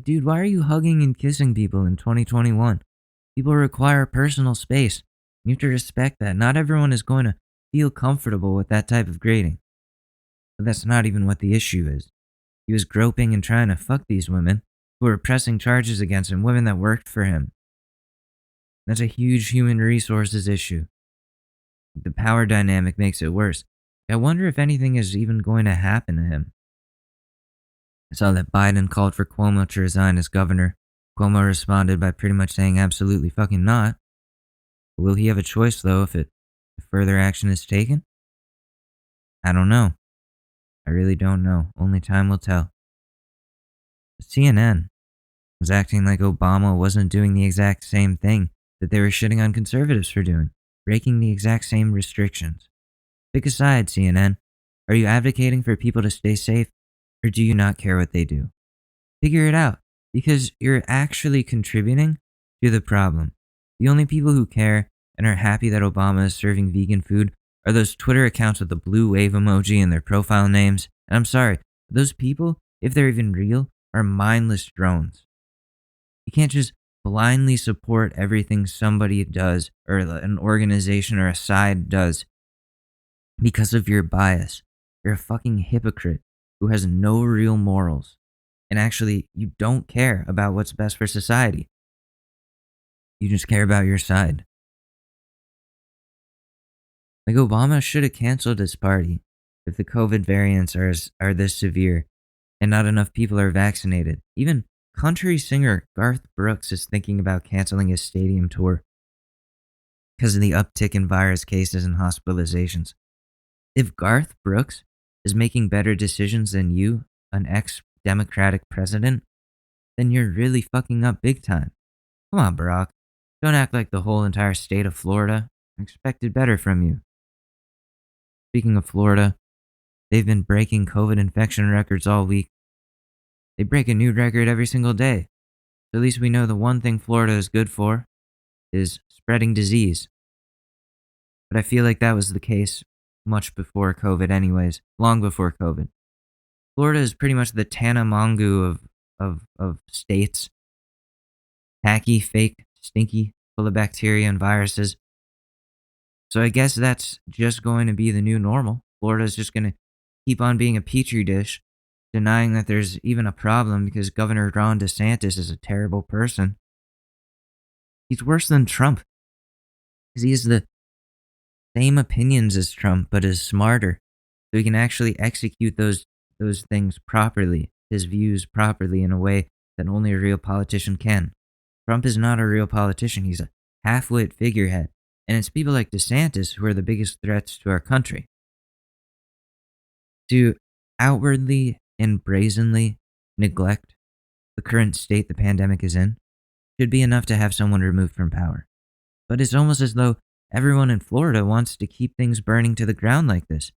Dude, why are you hugging and kissing people in 2021? People require personal space. You have to respect that. Not everyone is going to feel comfortable with that type of greeting. But that's not even what the issue is. He was groping and trying to fuck these women who were pressing charges against him, women that worked for him. That's a huge human resources issue. The power dynamic makes it worse. I wonder if anything is even going to happen to him. I saw that Biden called for Cuomo to resign as governor. Cuomo responded by pretty much saying absolutely fucking not. Will he have a choice, though, if further action is taken? I don't know. I really don't know. Only time will tell. CNN was acting like Obama wasn't doing the exact same thing that they were shitting on conservatives for doing, breaking the exact same restrictions. Pick a side, CNN. Are you advocating for people to stay safe, or do you not care what they do? Figure it out, because you're actually contributing to the problem. The only people who care and are happy that Obama is serving vegan food are those Twitter accounts with the blue wave emoji in their profile names. And I'm sorry, those people, if they're even real, are mindless drones. You can't just blindly support everything somebody does or an organization or a side does because of your bias. You're a fucking hypocrite who has no real morals. And actually, you don't care about what's best for society. You just care about your side. Like, Obama should have canceled his party if the COVID variants are this severe and not enough people are vaccinated. Even country singer Garth Brooks is thinking about canceling his stadium tour because of the uptick in virus cases and hospitalizations. If Garth Brooks is making better decisions than you, an ex-Democratic president, then you're really fucking up big time. Come on, Barack. Don't act like the whole entire state of Florida. I expected better from you. Speaking of Florida, they've been breaking COVID infection records all week. They break a new record every single day. So at least we know the one thing Florida is good for is spreading disease. But I feel like that was the case much before COVID anyways, long before COVID. Florida is pretty much the Tanamongu of states. Tacky, fake, stinky, full of bacteria and viruses. So I guess that's just going to be the new normal. Florida's just going to keep on being a petri dish, denying that there's even a problem because Governor Ron DeSantis is a terrible person. He's worse than Trump because he has the same opinions as Trump, but is smarter. So he can actually execute those things properly, his views properly in a way that only a real politician can. Trump is not a real politician. He's a half-wit figurehead. And it's people like DeSantis who are the biggest threats to our country. To outwardly and brazenly neglect the current state the pandemic is in should be enough to have someone removed from power. But it's almost as though everyone in Florida wants to keep things burning to the ground like this.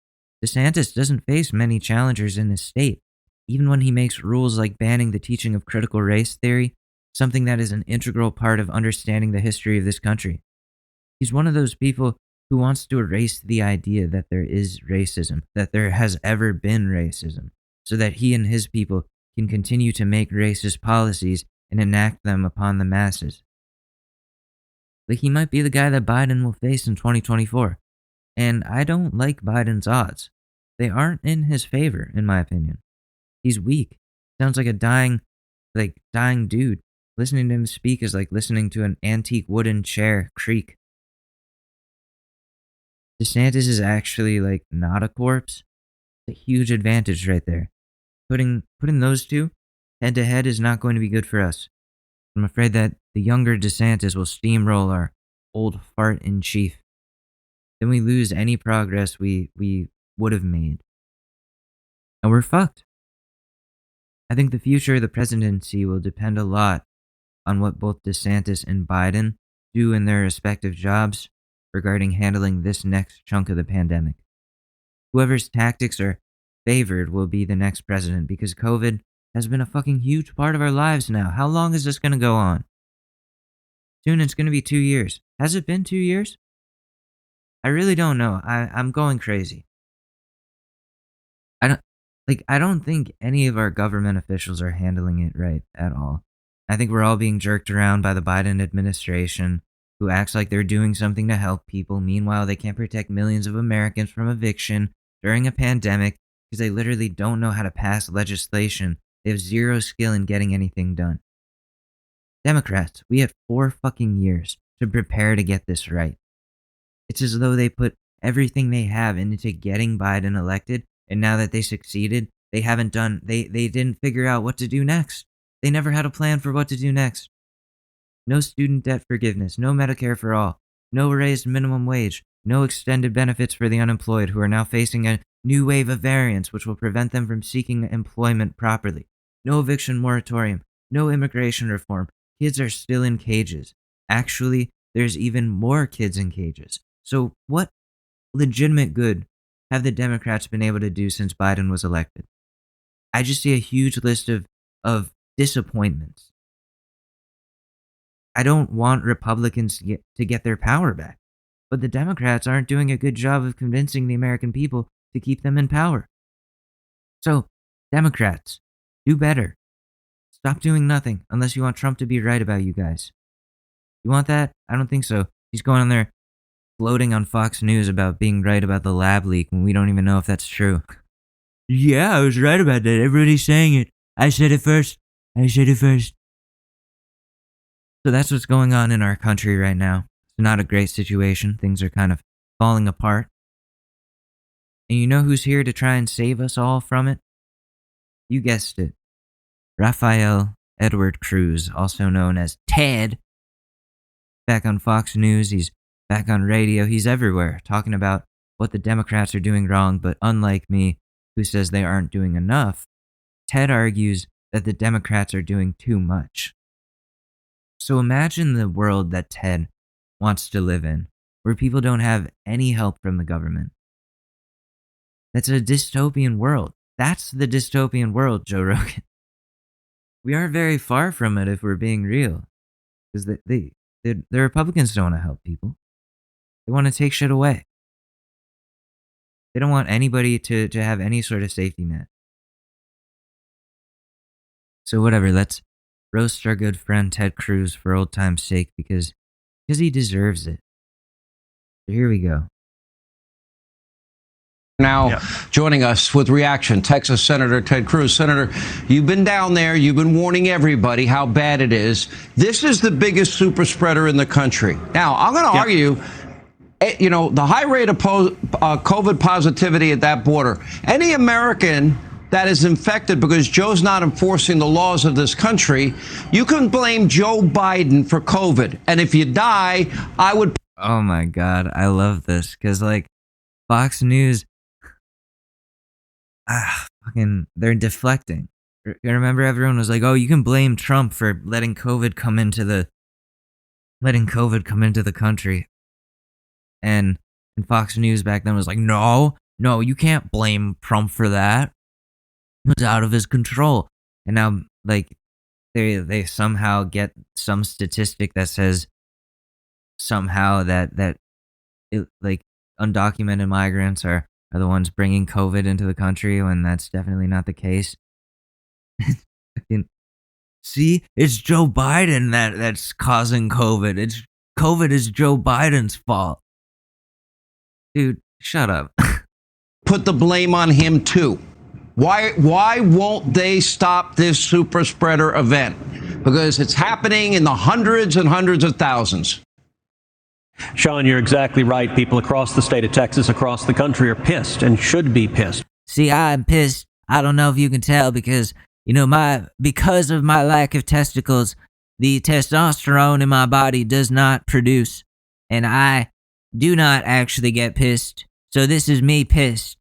DeSantis doesn't face many challengers in his state, even when he makes rules like banning the teaching of critical race theory, something that is an integral part of understanding the history of this country. He's one of those people who wants to erase the idea that there is racism, that there has ever been racism, so that he and his people can continue to make racist policies and enact them upon the masses. Like, he might be the guy that Biden will face in 2024. And I don't like Biden's odds. They aren't in his favor, in my opinion. He's weak. Sounds like a dying dude. Listening to him speak is like listening to an antique wooden chair creak. DeSantis is actually like not a corpse. It's a huge advantage right there. Putting those two head to head is not going to be good for us. I'm afraid that the younger DeSantis will steamroll our old fart in chief. Then we lose any progress we would have made. And we're fucked. I think the future of the presidency will depend a lot on what both DeSantis and Biden do in their respective jobs regarding handling this next chunk of the pandemic. Whoever's tactics are favored will be the next president because COVID has been a fucking huge part of our lives now. How long is this going to go on? Soon it's going to be 2 years. Has it been 2 years? I really don't know. I'm going crazy. I don't think any of our government officials are handling it right at all. I think we're all being jerked around by the Biden administration, who acts like they're doing something to help people. Meanwhile, they can't protect millions of Americans from eviction during a pandemic because they literally don't know how to pass legislation. They have zero skill in getting anything done. Democrats, we had 4 fucking years to prepare to get this right. It's as though they put everything they have into getting Biden elected, and now that they succeeded, they didn't figure out what to do next. They never had a plan for what to do next. No student debt forgiveness, no Medicare for all, no raised minimum wage, no extended benefits for the unemployed who are now facing a new wave of variants which will prevent them from seeking employment properly, no eviction moratorium, no immigration reform. Kids are still in cages. Actually, there's even more kids in cages. So what legitimate good have the Democrats been able to do since Biden was elected? I just see a huge list of disappointments. I don't want Republicans to get their power back, but the Democrats aren't doing a good job of convincing the American people to keep them in power. So, Democrats, do better. Stop doing nothing unless you want Trump to be right about you guys. You want that? I don't think so. He's going on there floating on Fox News about being right about the lab leak when we don't even know if that's true. Yeah, I was right about that. Everybody's saying it. I said it first. So that's what's going on in our country right now. It's not a great situation. Things are kind of falling apart. And you know who's here to try and save us all from it? You guessed it. Rafael Edward Cruz, also known as Ted. Back on Fox News, he's back on radio, he's everywhere, talking about what the Democrats are doing wrong, but unlike me, who says they aren't doing enough, Ted argues that the Democrats are doing too much. So imagine the world that Ted wants to live in, where people don't have any help from the government. That's a dystopian world. That's the dystopian world, Joe Rogan. We aren't very far from it if we're being real. Because the Republicans don't want to help people. They want to take shit away. They don't want anybody to have any sort of safety net. So whatever, let's roast our good friend Ted Cruz for old time's sake because he deserves it. So here we go. Now joining us with reaction, Texas Senator Ted Cruz. Senator, you've been down there. You've been warning everybody how bad it is. This is the biggest super spreader in the country. Now, I'm going to argue, you know, the high rate of COVID positivity at that border. Any American that is infected because Joe's not enforcing the laws of this country, you can blame Joe Biden for COVID. And if you die, I would... Oh my God, I love this. Because, like, Fox News... they're deflecting. You remember everyone was like, "Oh, you can blame Trump for letting COVID come into the country," and Fox News back then was like, "No, you can't blame Trump for that. It's out of his control." And now, like, they somehow get some statistic that says somehow that like undocumented migrants are the ones bringing COVID into the country when that's definitely not the case. See, it's Joe Biden that's causing COVID. COVID is Joe Biden's fault. Dude, shut up. Put the blame on him too. Why won't they stop this super spreader event? Because it's happening in the hundreds and hundreds of thousands. Sean, you're exactly right. People across the state of Texas, across the country are pissed and should be pissed. See, I'm pissed. I don't know if you can tell because, you know, because of my lack of testicles, the testosterone in my body does not produce, and I do not actually get pissed. So this is me pissed.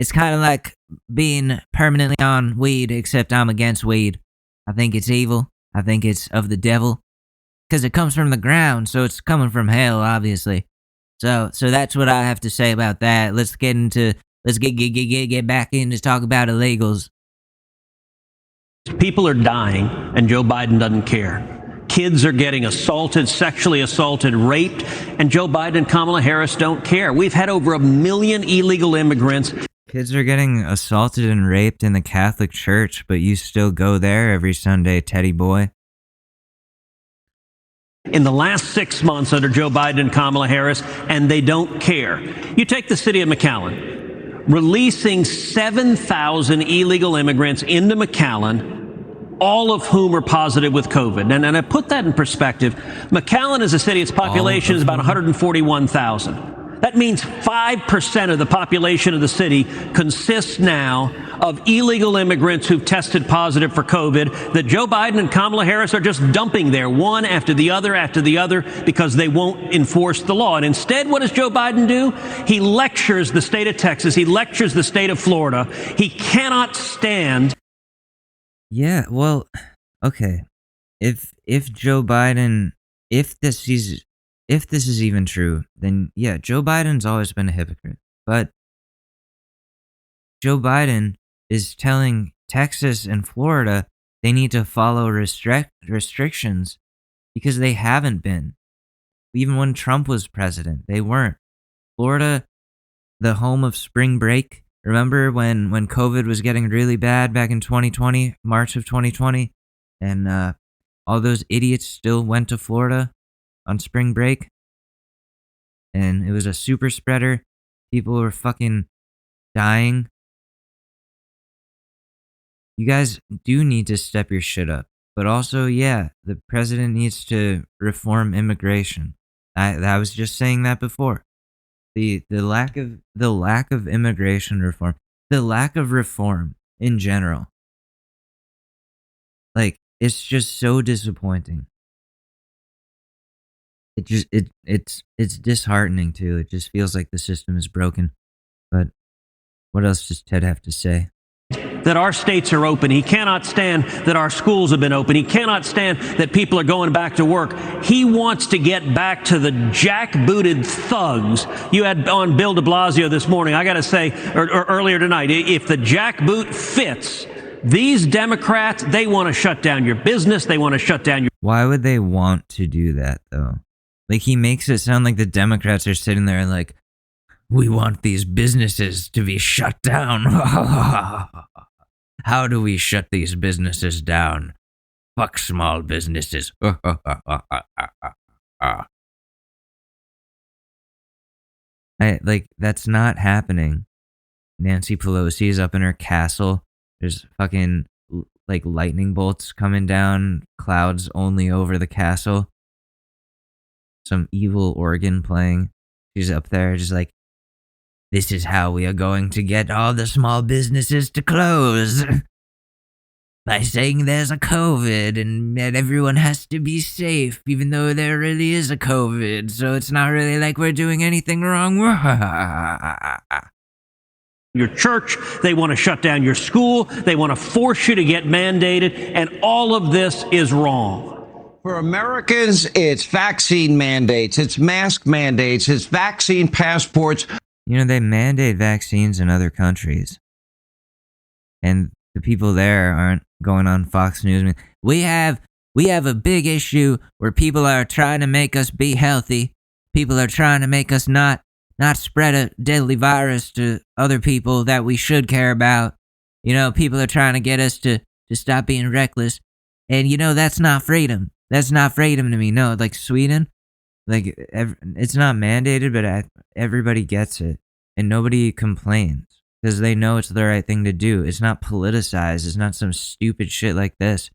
It's kind of like being permanently on weed, except I'm against weed. I think it's evil. I think it's of the devil. Because it comes from the ground, so it's coming from hell, obviously. So that's what I have to say about that. Let's get back into talk about illegals. People are dying, and Joe Biden doesn't care. Kids are getting assaulted, sexually assaulted, raped, and Joe Biden and Kamala Harris don't care. We've had over 1 million illegal immigrants. Kids are getting assaulted and raped in the Catholic Church, but you still go there every Sunday, Teddy boy. In the last 6 months under Joe Biden and Kamala Harris, and they don't care. You take the city of McAllen. releasing 7,000 illegal immigrants into McAllen, all of whom are positive with COVID. And I put that in perspective. McAllen is a city, its population is about 141,000. That means 5% of the population of the city consists now of illegal immigrants who've tested positive for COVID that Joe Biden and Kamala Harris are just dumping there one after the other because they won't enforce the law. And instead, what does Joe Biden do? He lectures the state of Texas. He lectures the state of Florida. He cannot stand. Yeah, well, okay. If Joe Biden, if this is even true, then yeah, Joe Biden's always been a hypocrite. But Joe Biden is telling Texas and Florida they need to follow restrictions because they haven't been. Even when Trump was president, they weren't. Florida, the home of spring break. Remember when COVID was getting really bad back in 2020, March of 2020, and all those idiots still went to Florida on spring break? And it was a super spreader. People were fucking dying. You guys do need to step your shit up. But also, yeah, the president needs to reform immigration. I was just saying that before. The lack of immigration reform, the lack of reform in general. Like, it's just so disappointing. It's disheartening too. It just feels like the system is broken. But what else does Ted have to say? That our states are open. He cannot stand that our schools have been open. He cannot stand that people are going back to work. He wants to get back to the jackbooted thugs. You had on Bill de Blasio this morning. I got to say, or earlier tonight, if the jackboot fits, these Democrats, they want to shut down your business. They want to shut down your... Why would they want to do that, though? Like, he makes it sound like the Democrats are sitting there like, we want these businesses to be shut down. How do we shut these businesses down? Fuck small businesses. That's not happening. Nancy Pelosi is up in her castle. There's fucking, like, lightning bolts coming down, clouds only over the castle. Some evil organ playing. She's up there just like, this is how we are going to get all the small businesses to close. By saying there's a COVID and that everyone has to be safe, even though there really is a COVID. So it's not really like we're doing anything wrong. Your church, they want to shut down your school, they want to force you to get mandated, and all of this is wrong. For Americans, it's vaccine mandates, it's mask mandates, it's vaccine passports. You know, they mandate vaccines in other countries. And the people there aren't going on Fox News. We have a big issue where people are trying to make us be healthy. People are trying to make us not spread a deadly virus to other people that we should care about. You know, people are trying to get us to stop being reckless. And, you know, that's not freedom. That's not freedom to me. No, like Sweden, like it's not mandated, but everybody gets it. And nobody complains because they know it's the right thing to do. It's not politicized. It's not some stupid shit like this.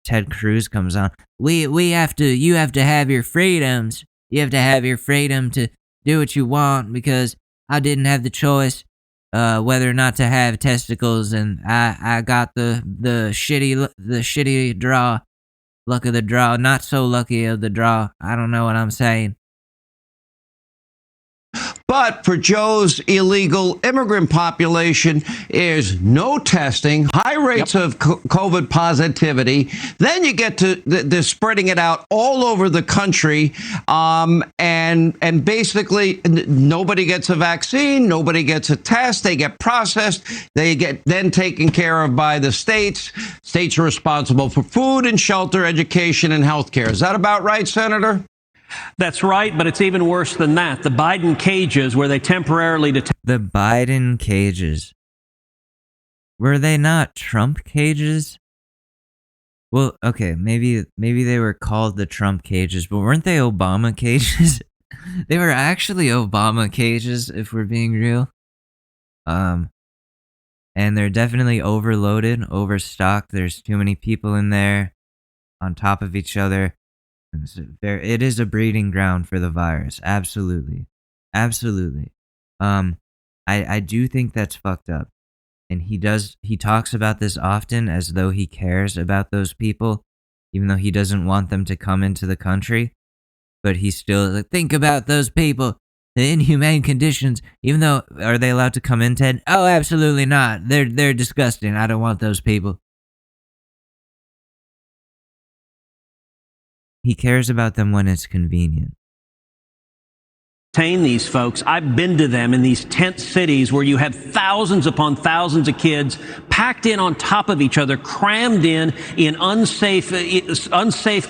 Ted Cruz comes on. You have to have your freedoms. You have to have your freedom to do what you want because I didn't have the choice whether or not to have testicles, and I got the shitty draw, luck of the draw, not so lucky of the draw. I don't know what I'm saying. But for Joe's illegal immigrant population is no testing, high rates of COVID positivity. Then you get to they're spreading it out all over the country, and basically nobody gets a vaccine, nobody gets a test. They get processed, they get then taken care of by the states. States are responsible for food and shelter, education, and health care. Is that about right, Senator? That's right, but it's even worse than that. The Biden cages where they temporarily The Biden cages. Were they not Trump cages? Well, okay, maybe they were called the Trump cages, but weren't they Obama cages? They were actually Obama cages, if we're being real. And they're definitely overloaded, overstocked. There's too many people in there on top of each other. And so it is a breeding ground for the virus. Absolutely. Absolutely. I do think that's fucked up. And he talks about this often as though he cares about those people, even though he doesn't want them to come into the country. But he's still like, think about those people, the inhumane conditions, even though, are they allowed to come in, Ted? Oh, absolutely not. They're disgusting. I don't want those people. He cares about them when it's convenient. These folks, I've been to them in these tent cities where you have thousands upon thousands of kids packed in on top of each other, crammed in unsafe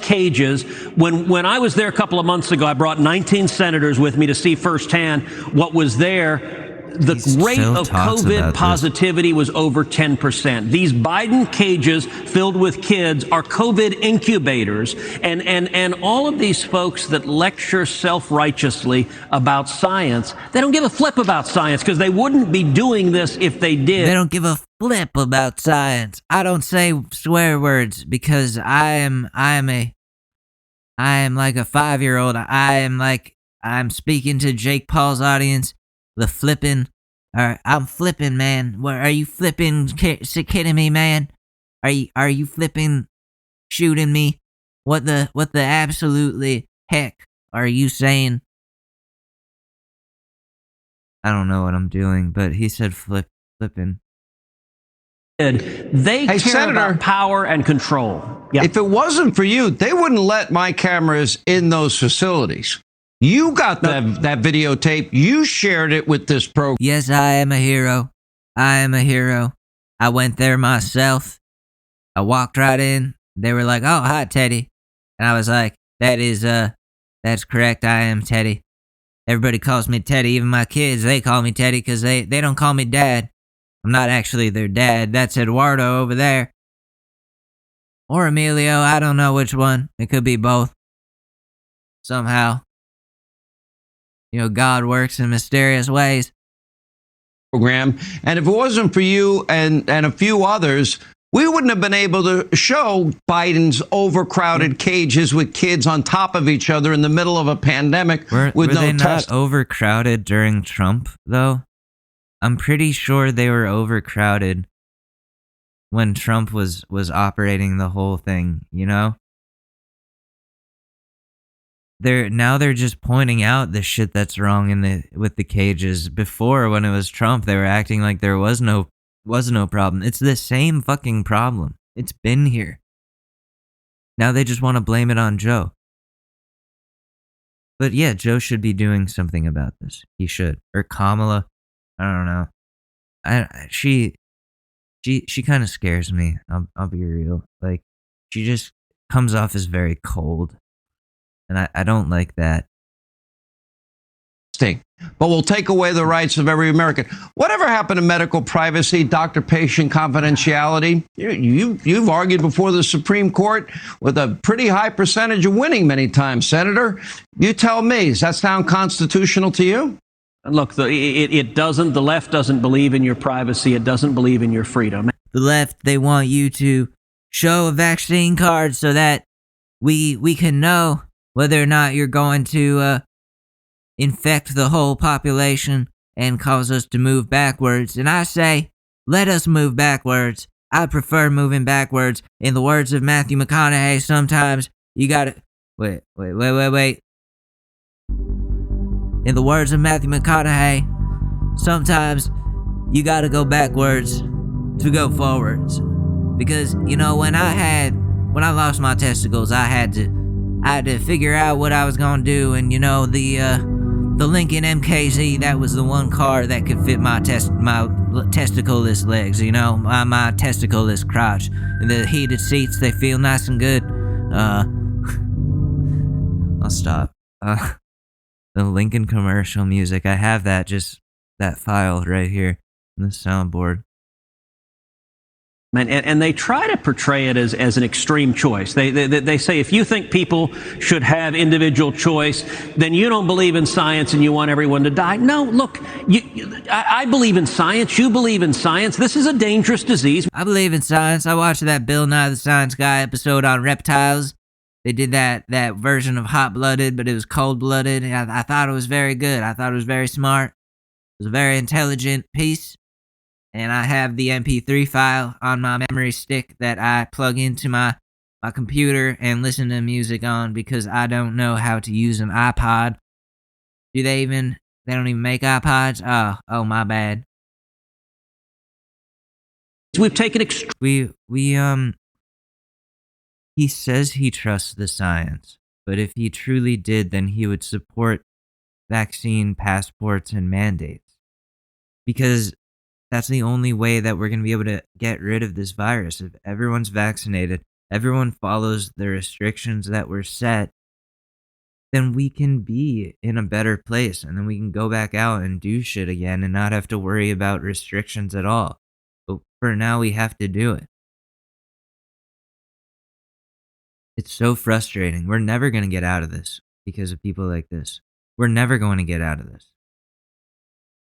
cages. When I was there a couple of months ago, I brought 19 senators with me to see firsthand what was there. The rate of COVID positivity was over 10%. These Biden cages filled with kids are COVID incubators. And all of these folks that lecture self-righteously about science, they don't give a flip about science because they wouldn't be doing this if they did. They don't give a flip about science. I don't say swear words because I am like a 5-year-old. I'm speaking to Jake Paul's audience. The flipping, I'm flipping, man. What are you flipping? Kidding me, man? Are you flipping, shooting me? What the absolutely heck are you saying? I don't know what I'm doing, but he said flipping. They care Senator, about power and control. Yeah. If it wasn't for you, they wouldn't let my cameras in those facilities. You got that videotape. You shared it with this program. Yes, I am a hero. I am a hero. I went there myself. I walked right in. They were like, "Oh, hi, Teddy." And I was like, that's correct. I am Teddy. Everybody calls me Teddy. Even my kids, they call me Teddy because they don't call me Dad. I'm not actually their dad. That's Eduardo over there. Or Emilio. I don't know which one. It could be both. Somehow. You know, God works in mysterious ways. Program. And if it wasn't for you and a few others, we wouldn't have been able to show Biden's overcrowded cages with kids on top of each other in the middle of a pandemic with were no they test. not overcrowded during Trump, though? I'm pretty sure they were overcrowded when Trump was operating the whole thing, you know? They're just pointing out the shit that's wrong with the cages. Before, when it was Trump, they were acting like there was no problem. It's the same fucking problem. It's been here. Now they just want to blame it on Joe. But yeah, Joe should be doing something about this. He should. Or Kamala. I don't know. She kind of scares me. I'll be real. Like, she just comes off as very cold. And I don't like that. But we'll take away the rights of every American. Whatever happened to medical privacy, doctor-patient confidentiality? You've argued before the Supreme Court with a pretty high percentage of winning many times, Senator. You tell me, does that sound constitutional to you? Look, it doesn't. The left doesn't believe in your privacy. It doesn't believe in your freedom. The left, they want you to show a vaccine card so that we can know whether or not you're going to infect the whole population and cause us to move backwards. And I say, let us move backwards. I prefer moving backwards. In the words of Matthew McConaughey, sometimes you gotta... Wait. In the words of Matthew McConaughey, sometimes you gotta go backwards to go forwards. Because, you know, when I lost my testicles, I had to figure out what I was gonna do, and you know, the Lincoln MKZ, that was the one car that could fit my testicleless legs, you know, my testicleless crotch. And the heated seats, they feel nice and good. I'll stop. The Lincoln commercial music, I have that file right here on the soundboard. And they try to portray it as an extreme choice. They say if you think people should have individual choice, then you don't believe in science and you want everyone to die. No, look, I believe in science. You believe in science. This is a dangerous disease. I believe in science. I watched that Bill Nye the Science Guy episode on reptiles. They did that version of Hot Blooded, but it was Cold Blooded. I thought it was very good. I thought it was very smart. It was a very intelligent piece. And I have the MP3 file on my memory stick that I plug into my computer and listen to music on because I don't know how to use an iPod. They don't even make iPods? Oh, my bad. We've taken he says he trusts the science, but if he truly did, then he would support vaccine passports and mandates. Because that's the only way that we're going to be able to get rid of this virus. If everyone's vaccinated, everyone follows the restrictions that were set, then we can be in a better place. And then we can go back out and do shit again and not have to worry about restrictions at all. But for now, we have to do it. It's so frustrating. We're never going to get out of this because of people like this. We're never going to get out of this.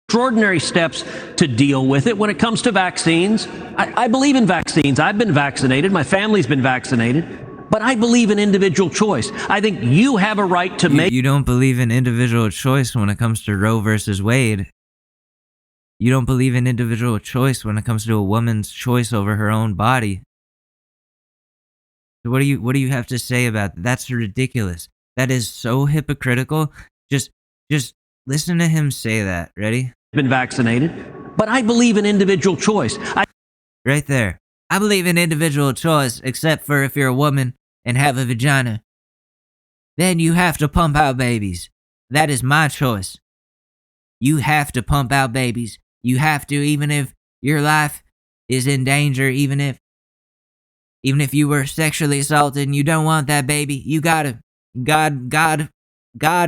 Extraordinary steps to deal with it when it comes to vaccines. I believe in vaccines. I've been vaccinated. My family's been vaccinated. But I believe in individual choice. I think you have a right to make... You don't believe in individual choice when it comes to Roe versus Wade. You don't believe in individual choice when it comes to a woman's choice over her own body. So what do you have to say about that? That's ridiculous. That is so hypocritical. Just listen to him say that. Ready? Been vaccinated, but I believe in individual choice. Right there. I believe in individual choice, except for if you're a woman and have a vagina. Then you have to pump out babies. That is my choice. You have to pump out babies. You have to, even if your life is in danger, even if you were sexually assaulted and you don't want that baby, you gotta. God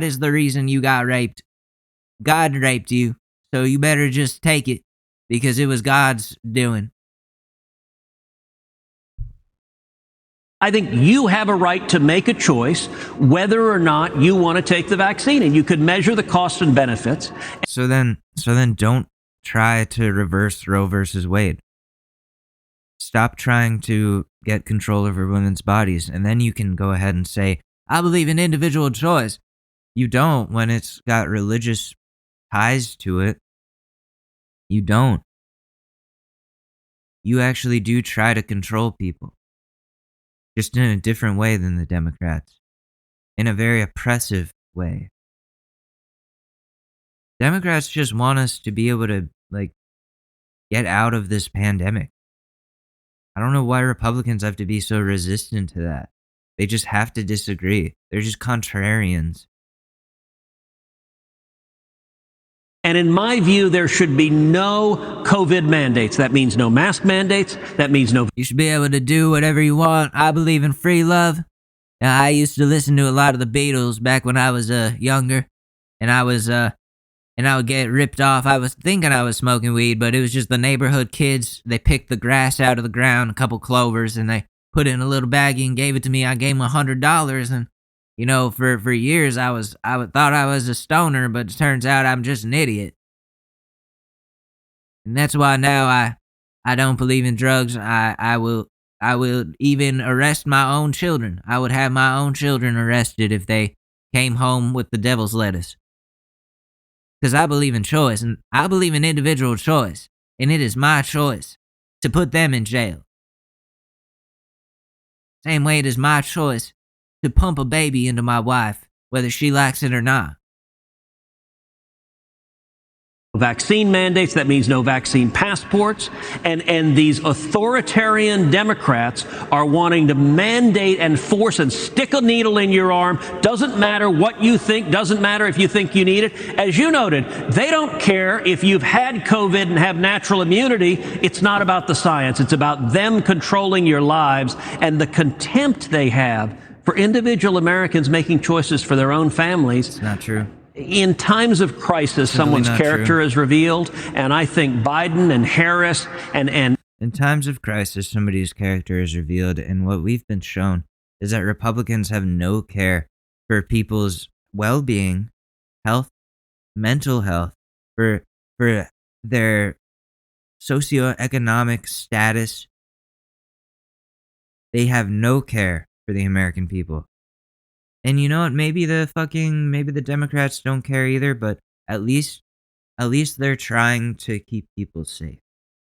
is the reason you got raped. God raped you, so you better just take it, because it was God's doing. I think you have a right to make a choice whether or not you want to take the vaccine, and you could measure the costs and benefits. So then don't try to reverse Roe versus Wade. Stop trying to get control over women's bodies, and then you can go ahead and say, I believe in individual choice. You don't when it's got religious ties to it. You don't. You actually do try to control people. Just in a different way than the Democrats. In a very oppressive way. Democrats just want us to be able to, get out of this pandemic. I don't know why Republicans have to be so resistant to that. They just have to disagree. They're just contrarians. And in my view, there should be no COVID mandates. That means no mask mandates. That means no... You should be able to do whatever you want. I believe in free love. Now, I used to listen to a lot of the Beatles back when I was younger. And I would get ripped off. I was thinking I was smoking weed, but it was just the neighborhood kids. They picked the grass out of the ground, a couple clovers, and they put it in a little baggie and gave it to me. I gave them $100, and for years I thought I was a stoner, but it turns out I'm just an idiot. And that's why now I don't believe in drugs. I will even arrest my own children. I would have my own children arrested if they came home with the devil's lettuce. Because I believe in choice, and I believe in individual choice, and it is my choice to put them in jail. Same way it is my choice to pump a baby into my wife, whether she likes it or not. Vaccine mandates, that means no vaccine passports. And these authoritarian Democrats are wanting to mandate and force and stick a needle in your arm. Doesn't matter what you think, doesn't matter if you think you need it. As you noted, they don't care if you've had COVID and have natural immunity. It's not about the science. It's about them controlling your lives and the contempt they have for individual Americans making choices for their own families. It's not true. In times of crisis, someone's character is revealed, and I think Biden and Harris and In times of crisis, somebody's character is revealed, and what we've been shown is that Republicans have no care for people's well-being, health, mental health, for their socioeconomic status. They have no care for the American people. And you know what? Maybe the Democrats don't care either, but at least they're trying to keep people safe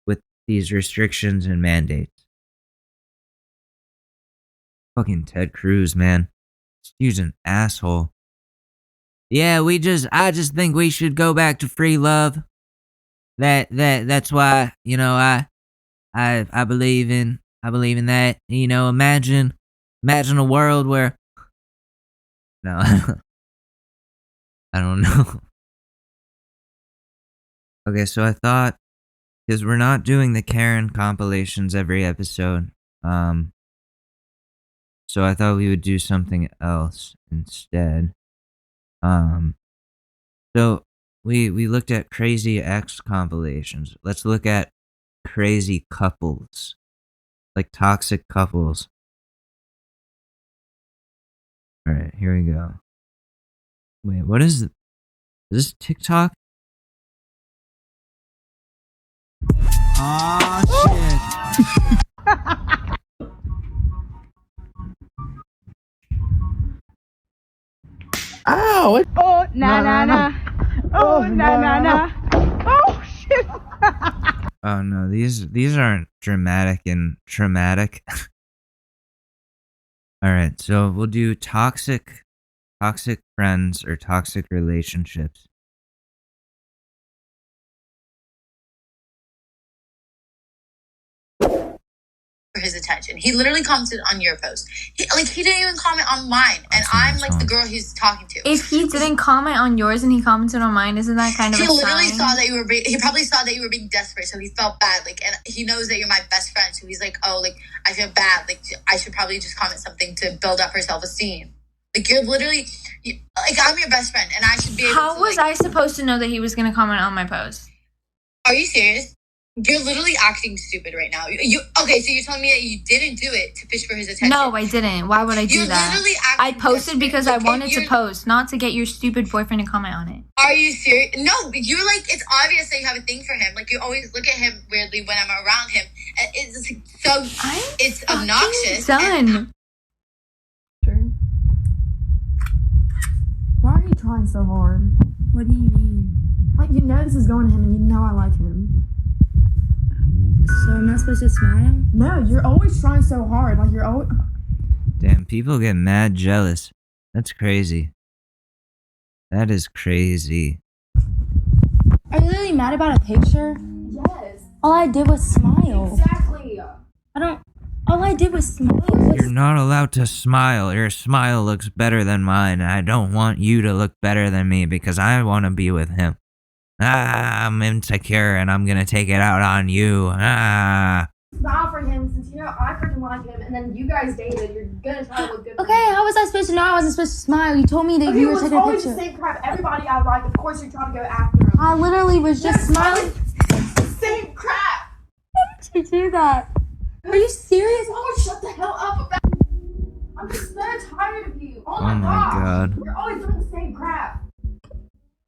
with these restrictions and mandates. Fucking Ted Cruz, man. This dude's an asshole. Yeah, I just think we should go back to free love. That's why, you know, I believe in that. You know, imagine a world where, no, I don't know. Okay, so I thought, because we're not doing the Karen compilations every episode, so I thought we would do something else instead. So we looked at crazy ex compilations. Let's look at crazy couples, like toxic couples. All right, here we go. Wait, what is it? Is this TikTok? Oh shit. Ow! Oh, na. Oh, na. Oh, shit. Oh no, these aren't dramatic and traumatic. All right, so we'll do toxic friends or toxic relationships. For his attention. He literally commented on your post. He didn't even comment on mine, and I'm like the girl he's talking to. If he didn't comment on yours and he commented on mine, isn't that kind of a sign? He literally saw that he probably saw that you were being desperate, so he felt bad. Like, and he knows that you're my best friend, so he's like, oh, like, I feel bad. Like, I should probably just comment something to build up her self-esteem. Like, you're literally, like, I'm your best friend, and I should be able to. How was I supposed to know that he was going to comment on my post? Are you serious? You're literally acting stupid right now. Okay, so you're telling me that you didn't do it to fish for his attention? No, I didn't. Why would I do that? Literally I posted because I wanted to post, not to get your stupid boyfriend to comment on it. Are you serious? No, you're like, it's obvious that you have a thing for him. Like, you always look at him weirdly when I'm around him. And it's obnoxious. Done. Why are you trying so hard? What do you mean? Like, you know this is going to him and you know I like him. So I'm not supposed to smile? No, you're always trying so hard. Like, you're always... Damn, people get mad jealous. That's crazy. That is crazy. Are you really mad about a picture? Yes. All I did was smile. Exactly. All I did was smile. You're not allowed to smile. Your smile looks better than mine. I don't want you to look better than me because I want to be with him. I'm insecure and I'm gonna take it out on you. Smile for him since you know I freaking like him and then you guys dated. You're gonna try to look good for Okay, him. how was I supposed to know I wasn't supposed to smile? You told me that you were taking a always picture. the same crap. Everybody I like, of course you're trying to go after him. I literally was just smiling. Same crap. Why would you do that? Are you serious? Oh, shut the hell up about I'm just so tired of you. Oh my God. You're always doing the same crap.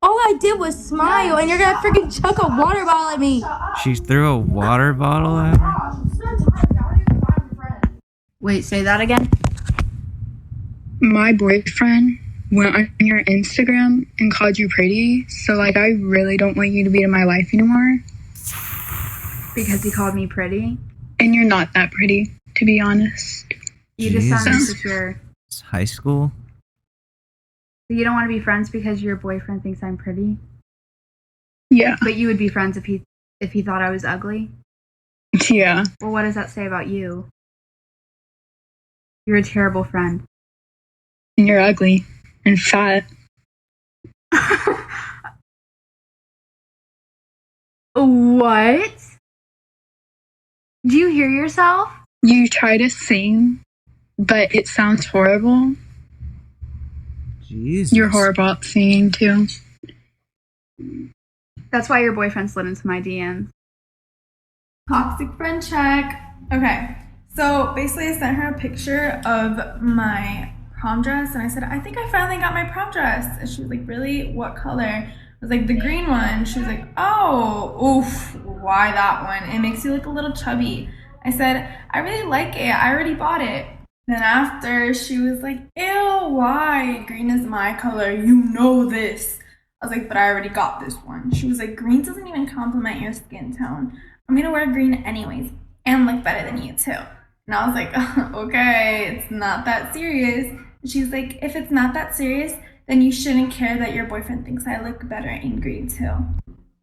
All I did was smile, and you're gonna freaking chuck a water bottle at me. She threw a water bottle at her? I'm so tired of you. I don't even find your friend. Wait, say that again? My boyfriend went on your Instagram and called you pretty, so like I really don't want you to be in my life anymore. Because he called me pretty? And you're not that pretty, to be honest. You just sound insecure. It's high school? So you don't want to be friends because your boyfriend thinks I'm pretty? Yeah. But you would be friends if he thought I was ugly? Yeah. Well, what does that say about you? You're a terrible friend. And you're ugly and fat. What? Do you hear yourself? You try to sing, but it sounds horrible. Jesus. You're horrible at singing too. That's why your boyfriend slid into my DMs. Toxic friend check. Okay, so basically I sent her a picture of my prom dress and I said, I think I finally got my prom dress. And she was like, really? What color? I was like, the green one. She was like, oh, oof, why that one? It makes you look a little chubby. I said, I really like it. I already bought it. Then after, she was like, ew, why? Green is my color. You know this. I was like, but I already got this one. She was like, green doesn't even complement your skin tone. I'm gonna wear green anyways and look better than you too. And I was like, okay, it's not that serious. And she's like, if it's not that serious, then you shouldn't care that your boyfriend thinks I look better in green too.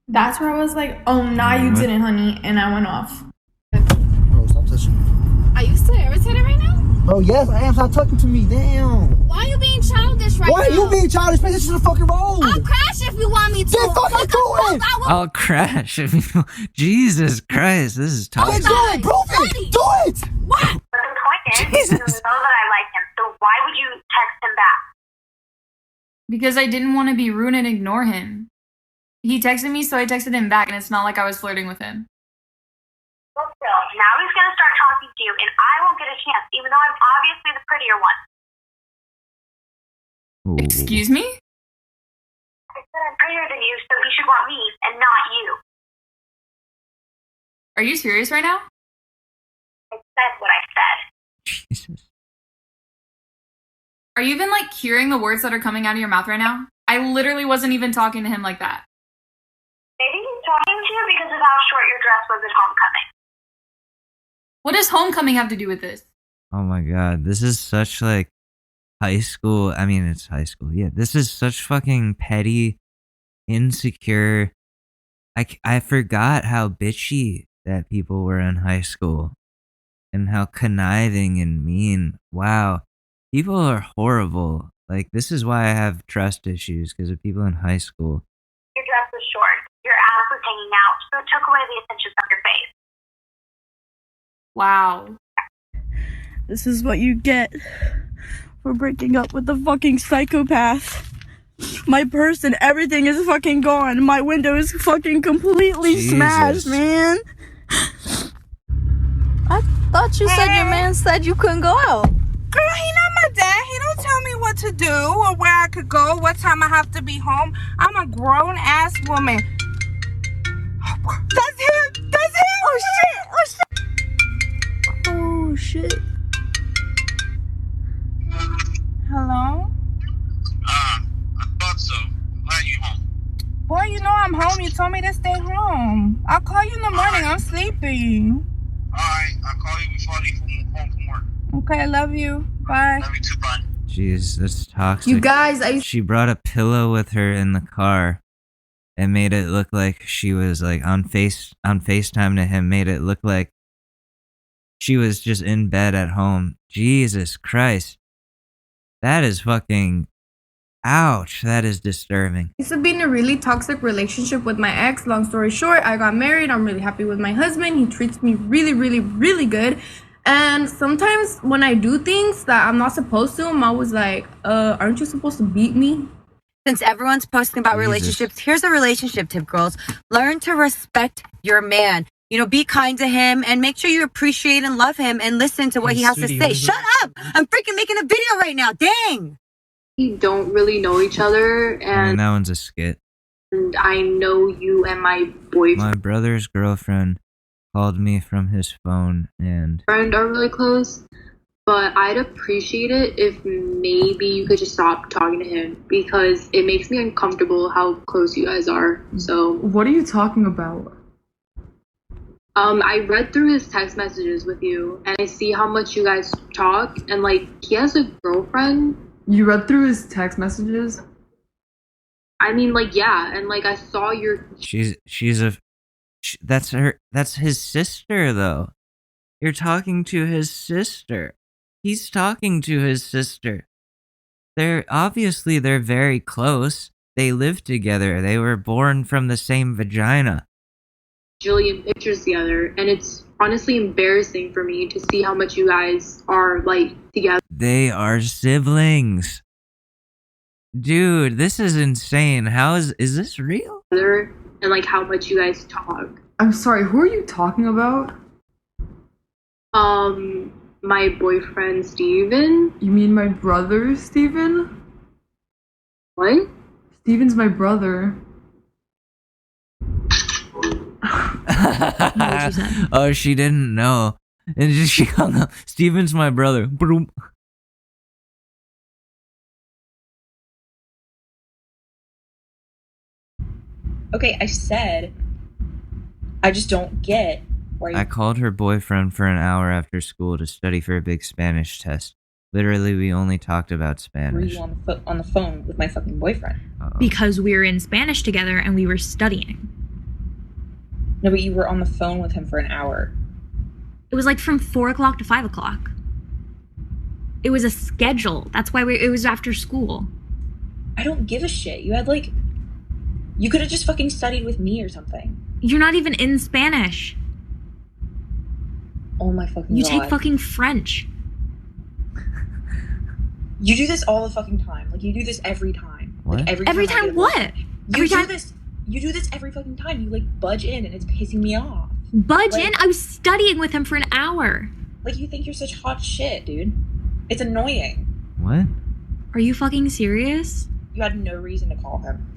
That's where I was like, oh, nah, you didn't, honey. And I went off. Bro, stop touching me. Are you still irritated right now? Bro, yes, I am. Stop talking to me. Damn. Why are you being childish right Why now? are you being childish? Man, this is a fucking road. I'll crash if you want me to. Just fucking do it. I'll crash if you. Jesus Christ, this is toxic. Do it. Prove it. Do it. What? But the point is, you know that I like him, so why would you text him back? Because I didn't want to be rude and ignore him. He texted me, so I texted him back, and it's not like I was flirting with him. Well, still, now he's gonna start talking to you, and I won't get a chance, even though I'm obviously the prettier one. Ooh. Excuse me? I said I'm prettier than you, so he should want me, and not you. Are you serious right now? I said what I said. Jesus. Are you even like hearing the words that are coming out of your mouth right now? I literally wasn't even talking to him like that. Maybe he's talking to you because of how short your dress was at homecoming. What does homecoming have to do with this? Oh my god, this is such like high school. I mean, it's high school. Yeah, this is such fucking petty, insecure. I forgot how bitchy that people were in high school and how conniving and mean. Wow, people are horrible. Like, this is why I have trust issues, because of people in high school. Your dress was short. Your ass was hanging out, so it took away the attention from your face. Wow. This is what you get for breaking up with the fucking psychopath. My purse and everything is fucking gone. My window is fucking completely smashed, man. I thought you said your man said you couldn't go out. Girl, he not my dad. He don't tell me what to do or where I could go, what time I have to be home. I'm a grown-ass woman. That's him! That's him! Oh, shit! Oh, shit! Oh, shit. Hello? I thought so. I'm glad you're home. Boy, you know I'm home. You told me to stay home. I'll call you in the morning. I'm sleepy. Alright, I'll call you before I leave home from work. Okay, I love you. Bye. Love you too, bye. Jeez, that's toxic. You guys, She brought a pillow with her in the car and made it look like she was like on FaceTime to him, made it look like she was just in bed at home. Jesus Christ. That is fucking, ouch. That is disturbing. I used to be in a really toxic relationship with my ex. Long story short, I got married. I'm really happy with my husband. He treats me really, really, really good. And sometimes when I do things that I'm not supposed to, I'm always like, aren't you supposed to beat me? Since everyone's posting about relationships, here's a relationship tip, girls. Learn to respect your man. You know, be kind to him and make sure you appreciate and love him and listen to what he has to say. Shut up! I'm freaking making a video right now. Dang! We don't really know each other, and that one's a skit. I know you and my boyfriend. My brother's girlfriend called me from his phone and Are really close, but I'd appreciate it if maybe you could just stop talking to him because it makes me uncomfortable how close you guys are. So what are you talking about? I read through his text messages with you and I see how much you guys talk, and like he has a girlfriend. You read through his text messages? I mean, like, yeah, and like I saw your that's his sister though. You're talking to his sister. He's talking to his sister. They're very close. They live together. They were born from the same vagina. Jillian pictures together, and it's honestly embarrassing for me to see how much you guys are like together. They are siblings. Dude, this is insane. Is this real? And like how much you guys talk. I'm sorry, who are you talking about? My boyfriend Steven. You mean my brother, Steven? What? Steven's my brother. Oh, she didn't know. And just she hung up. Steven's my brother. Boom. Okay, I said I just don't get why I called her boyfriend for an hour after school to study for a big Spanish test. Literally, we only talked about were Spanish. you on the phone with my fucking boyfriend. Because we were in Spanish together and we were studying. No, but you were on the phone with him for an hour. It was like from 4 o'clock to 5 o'clock. It was a schedule. That's why it was after school. I don't give a shit. You could have just fucking studied with me or something. You're not even in Spanish. Oh my fucking You god. take fucking French. You do this all the fucking time. Like, you do this every time. What? Like, Every time what? You do this every fucking time. You, like, budge in and it's pissing me off. Budge in? I was studying with him for an hour. Like, you think you're such hot shit, dude. It's annoying. What? Are you fucking serious? You had no reason to call him.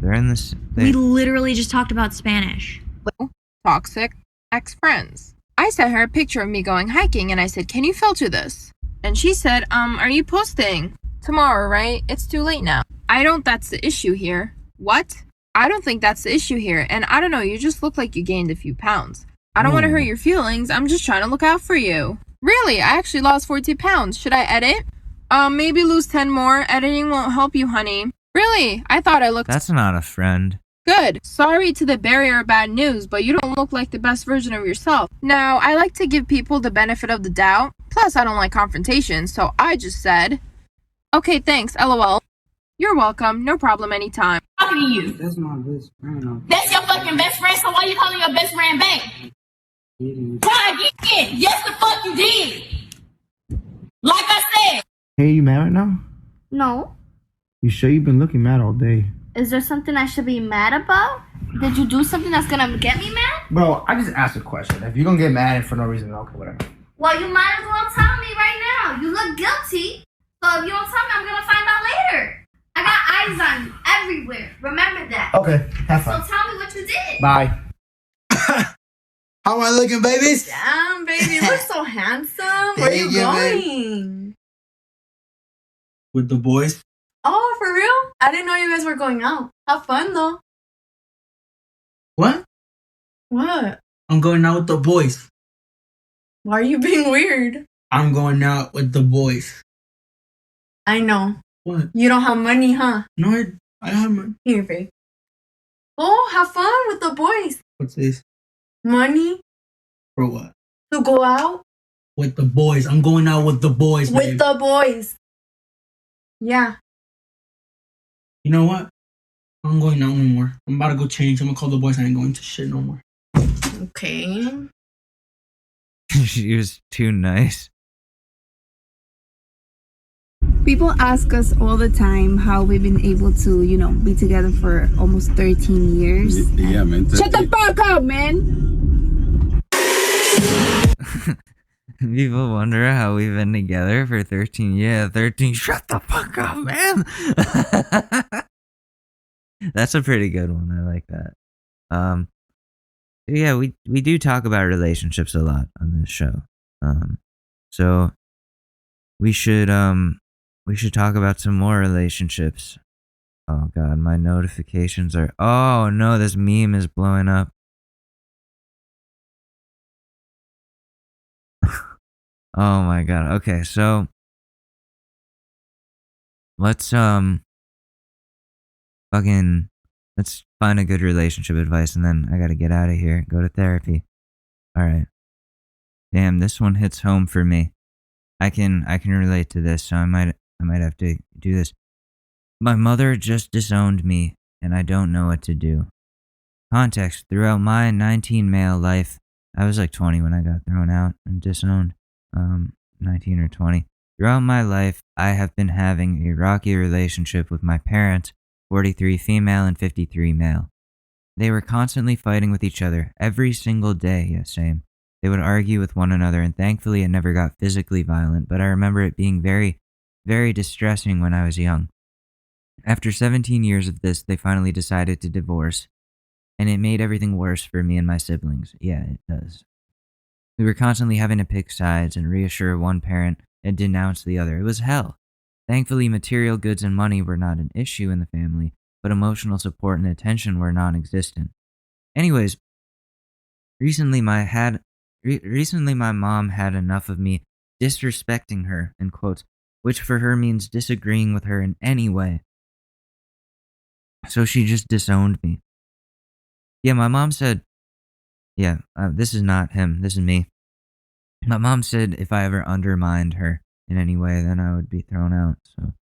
They're in this. We literally just talked about Spanish. Toxic ex-friends. I sent her a picture of me going hiking and I said, "Can you filter this?" And she said, are you posting? Tomorrow, right? It's too late now. I don't, that's the issue here. What? I don't think that's the issue here. And I don't know, you just look like you gained a few pounds. I don't want to hurt your feelings. I'm just trying to look out for you. Really? I actually lost 14 pounds. Should I edit? Maybe lose 10 more. Editing won't help you, honey. Really? I thought I looked That's not a friend. good. Sorry to the barrier of bad news, but you don't look like the best version of yourself. Now, I like to give people the benefit of the doubt. Plus, I don't like confrontation, so I just said, okay, thanks, LOL. You're welcome. No problem anytime. Talking to you. That's my best friend. That's your fucking best friend, so why you calling your best friend back? Why again? Yes, the fuck you did. Like I said. Hey, you mad right now? No. You sure you've been looking mad all day? Is there something I should be mad about? Did you do something that's gonna get me mad? Bro, I just asked a question. If you're gonna get mad for no reason, okay, whatever. Well, you might as well tell me right now. You look guilty. So if you don't tell me, I'm gonna find out later. I got eyes on you everywhere. Remember that. Okay, have So fun. tell me what you did. Bye. How am I looking, babies? Damn, baby, you look so handsome. Where Thank you you, man. going? With the boys? Oh, for real? I didn't know you guys were going out. Have fun, though. What? What? I'm going out with the boys. Why are you being weird? I'm going out with the boys. I know. What? You don't have money, huh? No, I have money. Here, babe. Oh, have fun with the boys. What's this? Money For what? to go out With the boys. I'm going out with the boys, with babe. the boys. Yeah. You know what? I'm going out no more. I'm about to go change. I'm gonna call the boys. I ain't going to shit no more. Okay. She was too nice. People ask us all the time how we've been able to, be together for almost 13 years. Yeah, man. Shut the fuck up, man! People wonder how we've been together for 13 years. Yeah, 13. Shut the fuck up, man. That's a pretty good one. I like that. Yeah, we do talk about relationships a lot on this show. So we should talk about some more relationships. Oh god, my notifications are. Oh no, this meme is blowing up. Oh my god. Okay, so let's let's find a good relationship advice, and then I gotta get out of here. Go to therapy. All right. Damn, this one hits home for me. I can relate to this, so I might have to do this. My mother just disowned me, and I don't know what to do. Context: throughout my 19 male life, I was like 20 when I got thrown out and disowned. 19 or 20. Throughout my life, I have been having a rocky relationship with my parents, 43 female and 53 male. They were constantly fighting with each other every single day. Yeah, same. They would argue with one another, and thankfully it never got physically violent, but I remember it being very, very distressing when I was young. After 17 years of this, they finally decided to divorce, and it made everything worse for me and my siblings. Yeah, it does. We were constantly having to pick sides and reassure one parent and denounce the other. It was hell. Thankfully, material goods and money were not an issue in the family, but emotional support and attention were non-existent. Anyways, recently my mom had enough of me disrespecting her, in quotes, which for her means disagreeing with her in any way. So she just disowned me. Yeah, my mom said, this is not him, this is me. My mom said if I ever undermined her in any way, then I would be thrown out. So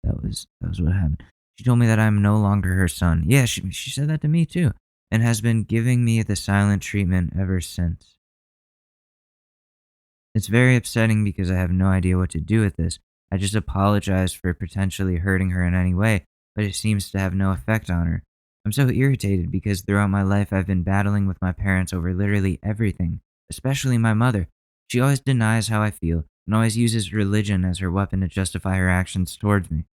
that was what happened. She told me that I'm no longer her son. Yeah, she said that to me too, and has been giving me the silent treatment ever since. It's very upsetting because I have no idea what to do with this. I just apologized for potentially hurting her in any way, but it seems to have no effect on her. I'm so irritated because throughout my life I've been battling with my parents over literally everything, especially my mother. She always denies how I feel and always uses religion as her weapon to justify her actions towards me.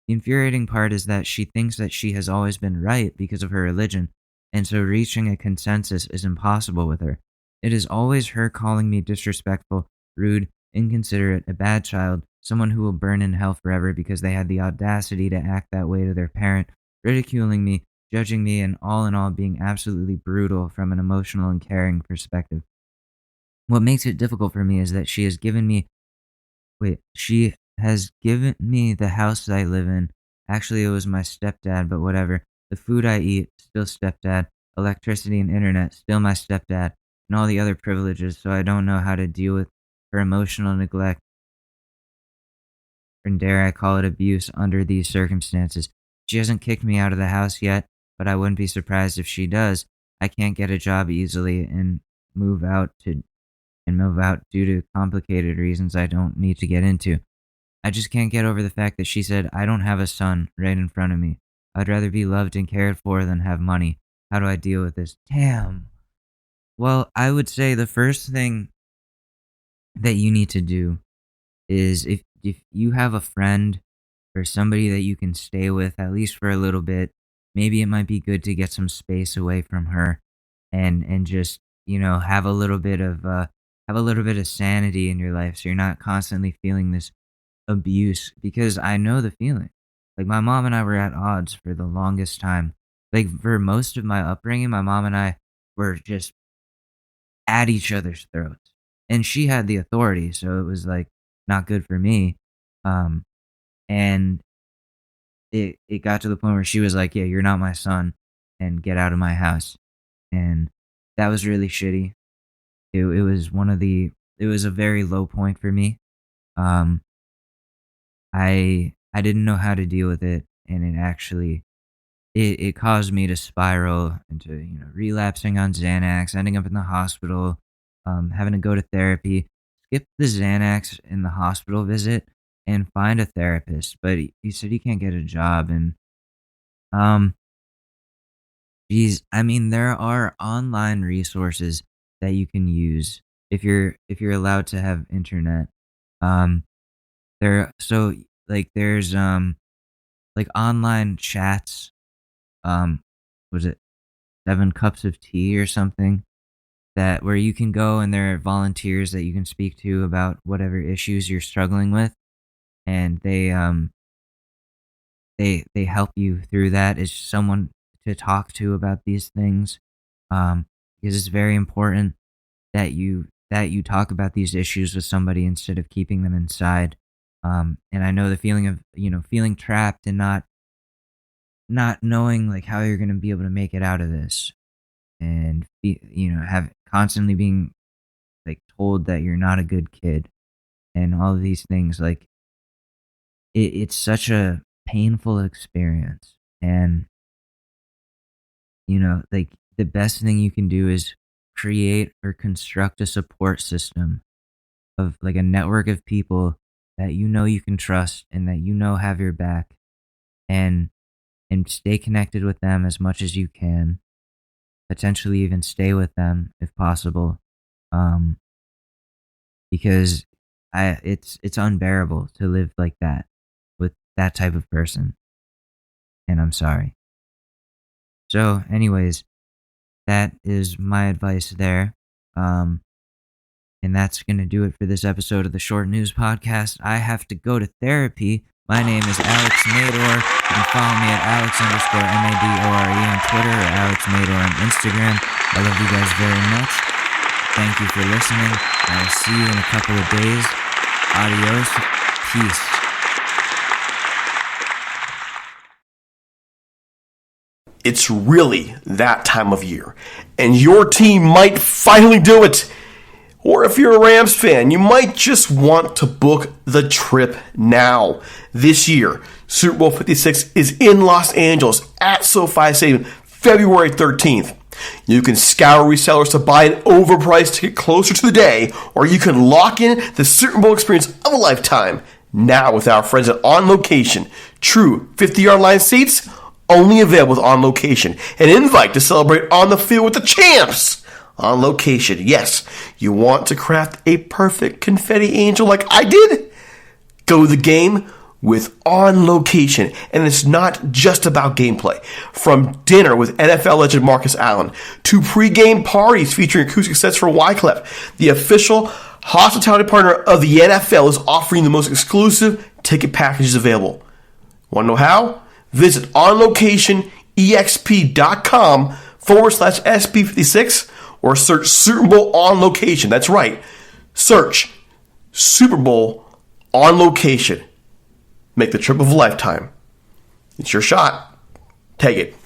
The infuriating part is that she thinks that she has always been right because of her religion, and so reaching a consensus is impossible with her. It is always her calling me disrespectful, rude, inconsiderate, a bad child, someone who will burn in hell forever because they had the audacity to act that way to their parent, ridiculing me, judging me, and all in all being absolutely brutal from an emotional and caring perspective. What makes it difficult for me is that she has given me the house that I live in. Actually, it was my stepdad, but whatever. The food I eat, still stepdad. Electricity and internet, still my stepdad. And all the other privileges, so I don't know how to deal with her emotional neglect, and dare I call it abuse, under these circumstances. She hasn't kicked me out of the house yet, but I wouldn't be surprised if she does. I can't get a job easily and move out due to complicated reasons I don't need to get into. I just can't get over the fact that she said I don't have a son right in front of me. I'd rather be loved and cared for than have money. How do I deal with this? Damn. Well, I would say the first thing that you need to do is if you have a friend or somebody that you can stay with at least for a little bit, maybe it might be good to get some space away from her and just, have a little bit of sanity in your life so you're not constantly feeling this abuse, because I know the feeling. Like, my mom and I were at odds for the longest time. Like, for most of my upbringing, my mom and I were just at each other's throats. And she had the authority, so it was like not good for me. And it got to the point where she was like, "Yeah, you're not my son, and get out of my house." And that was really shitty. It was a very low point for me. Um, I didn't know how to deal with it, and it caused me to spiral into, relapsing on Xanax, ending up in the hospital, having to go to therapy, skip the Xanax in the hospital visit, and find a therapist. But he said he can't get a job, and um, geez, I mean, there are online resources that you can use if you're allowed to have internet. Um, there's like online chats. Was it 7 cups of tea or something, that where you can go and there are volunteers that you can speak to about whatever issues you're struggling with, and they help you through that. It's someone to talk to about these things, because it's very important that you talk about these issues with somebody instead of keeping them inside. And I know the feeling of, feeling trapped and not knowing like how you're gonna be able to make it out of this, and have constantly being like told that you're not a good kid, and all of these things. Like, it's such a painful experience, and like, the best thing you can do is create or construct a support system of like a network of people that you can trust and that have your back, and stay connected with them as much as you can. potentially even stay with them if possible, because it's unbearable to live like that with that type of person, and I'm sorry. So, anyways, that is my advice there. And that's going to do it for this episode of the Short News Podcast. I have to go to therapy. My name is Alex Mador. You can follow me at Alex_MADORE on Twitter or Alex Mador on Instagram. I love you guys very much. Thank you for listening. I will see you in a couple of days. Adios. Peace. It's really that time of year, and your team might finally do it. Or if you're a Rams fan, you might just want to book the trip now. This year, Super Bowl 56 is in Los Angeles at SoFi Stadium, February 13th. You can scour resellers to buy an overpriced ticket closer to the day, or you can lock in the Super Bowl experience of a lifetime now with our friends at On Location. True 50-yard line seats, only available with On Location. An invite to celebrate on the field with the champs. On Location. Yes, you want to craft a perfect confetti angel like I did? Go to the game with On Location. And it's not just about gameplay. From dinner with NFL legend Marcus Allen to pregame parties featuring acoustic sets for Wyclef, the official hospitality partner of the NFL is offering the most exclusive ticket packages available. Want to know how? Visit onlocationexp.com/SB56 or search Super Bowl On Location. That's right. Search Super Bowl On Location. Make the trip of a lifetime. It's your shot. Take it.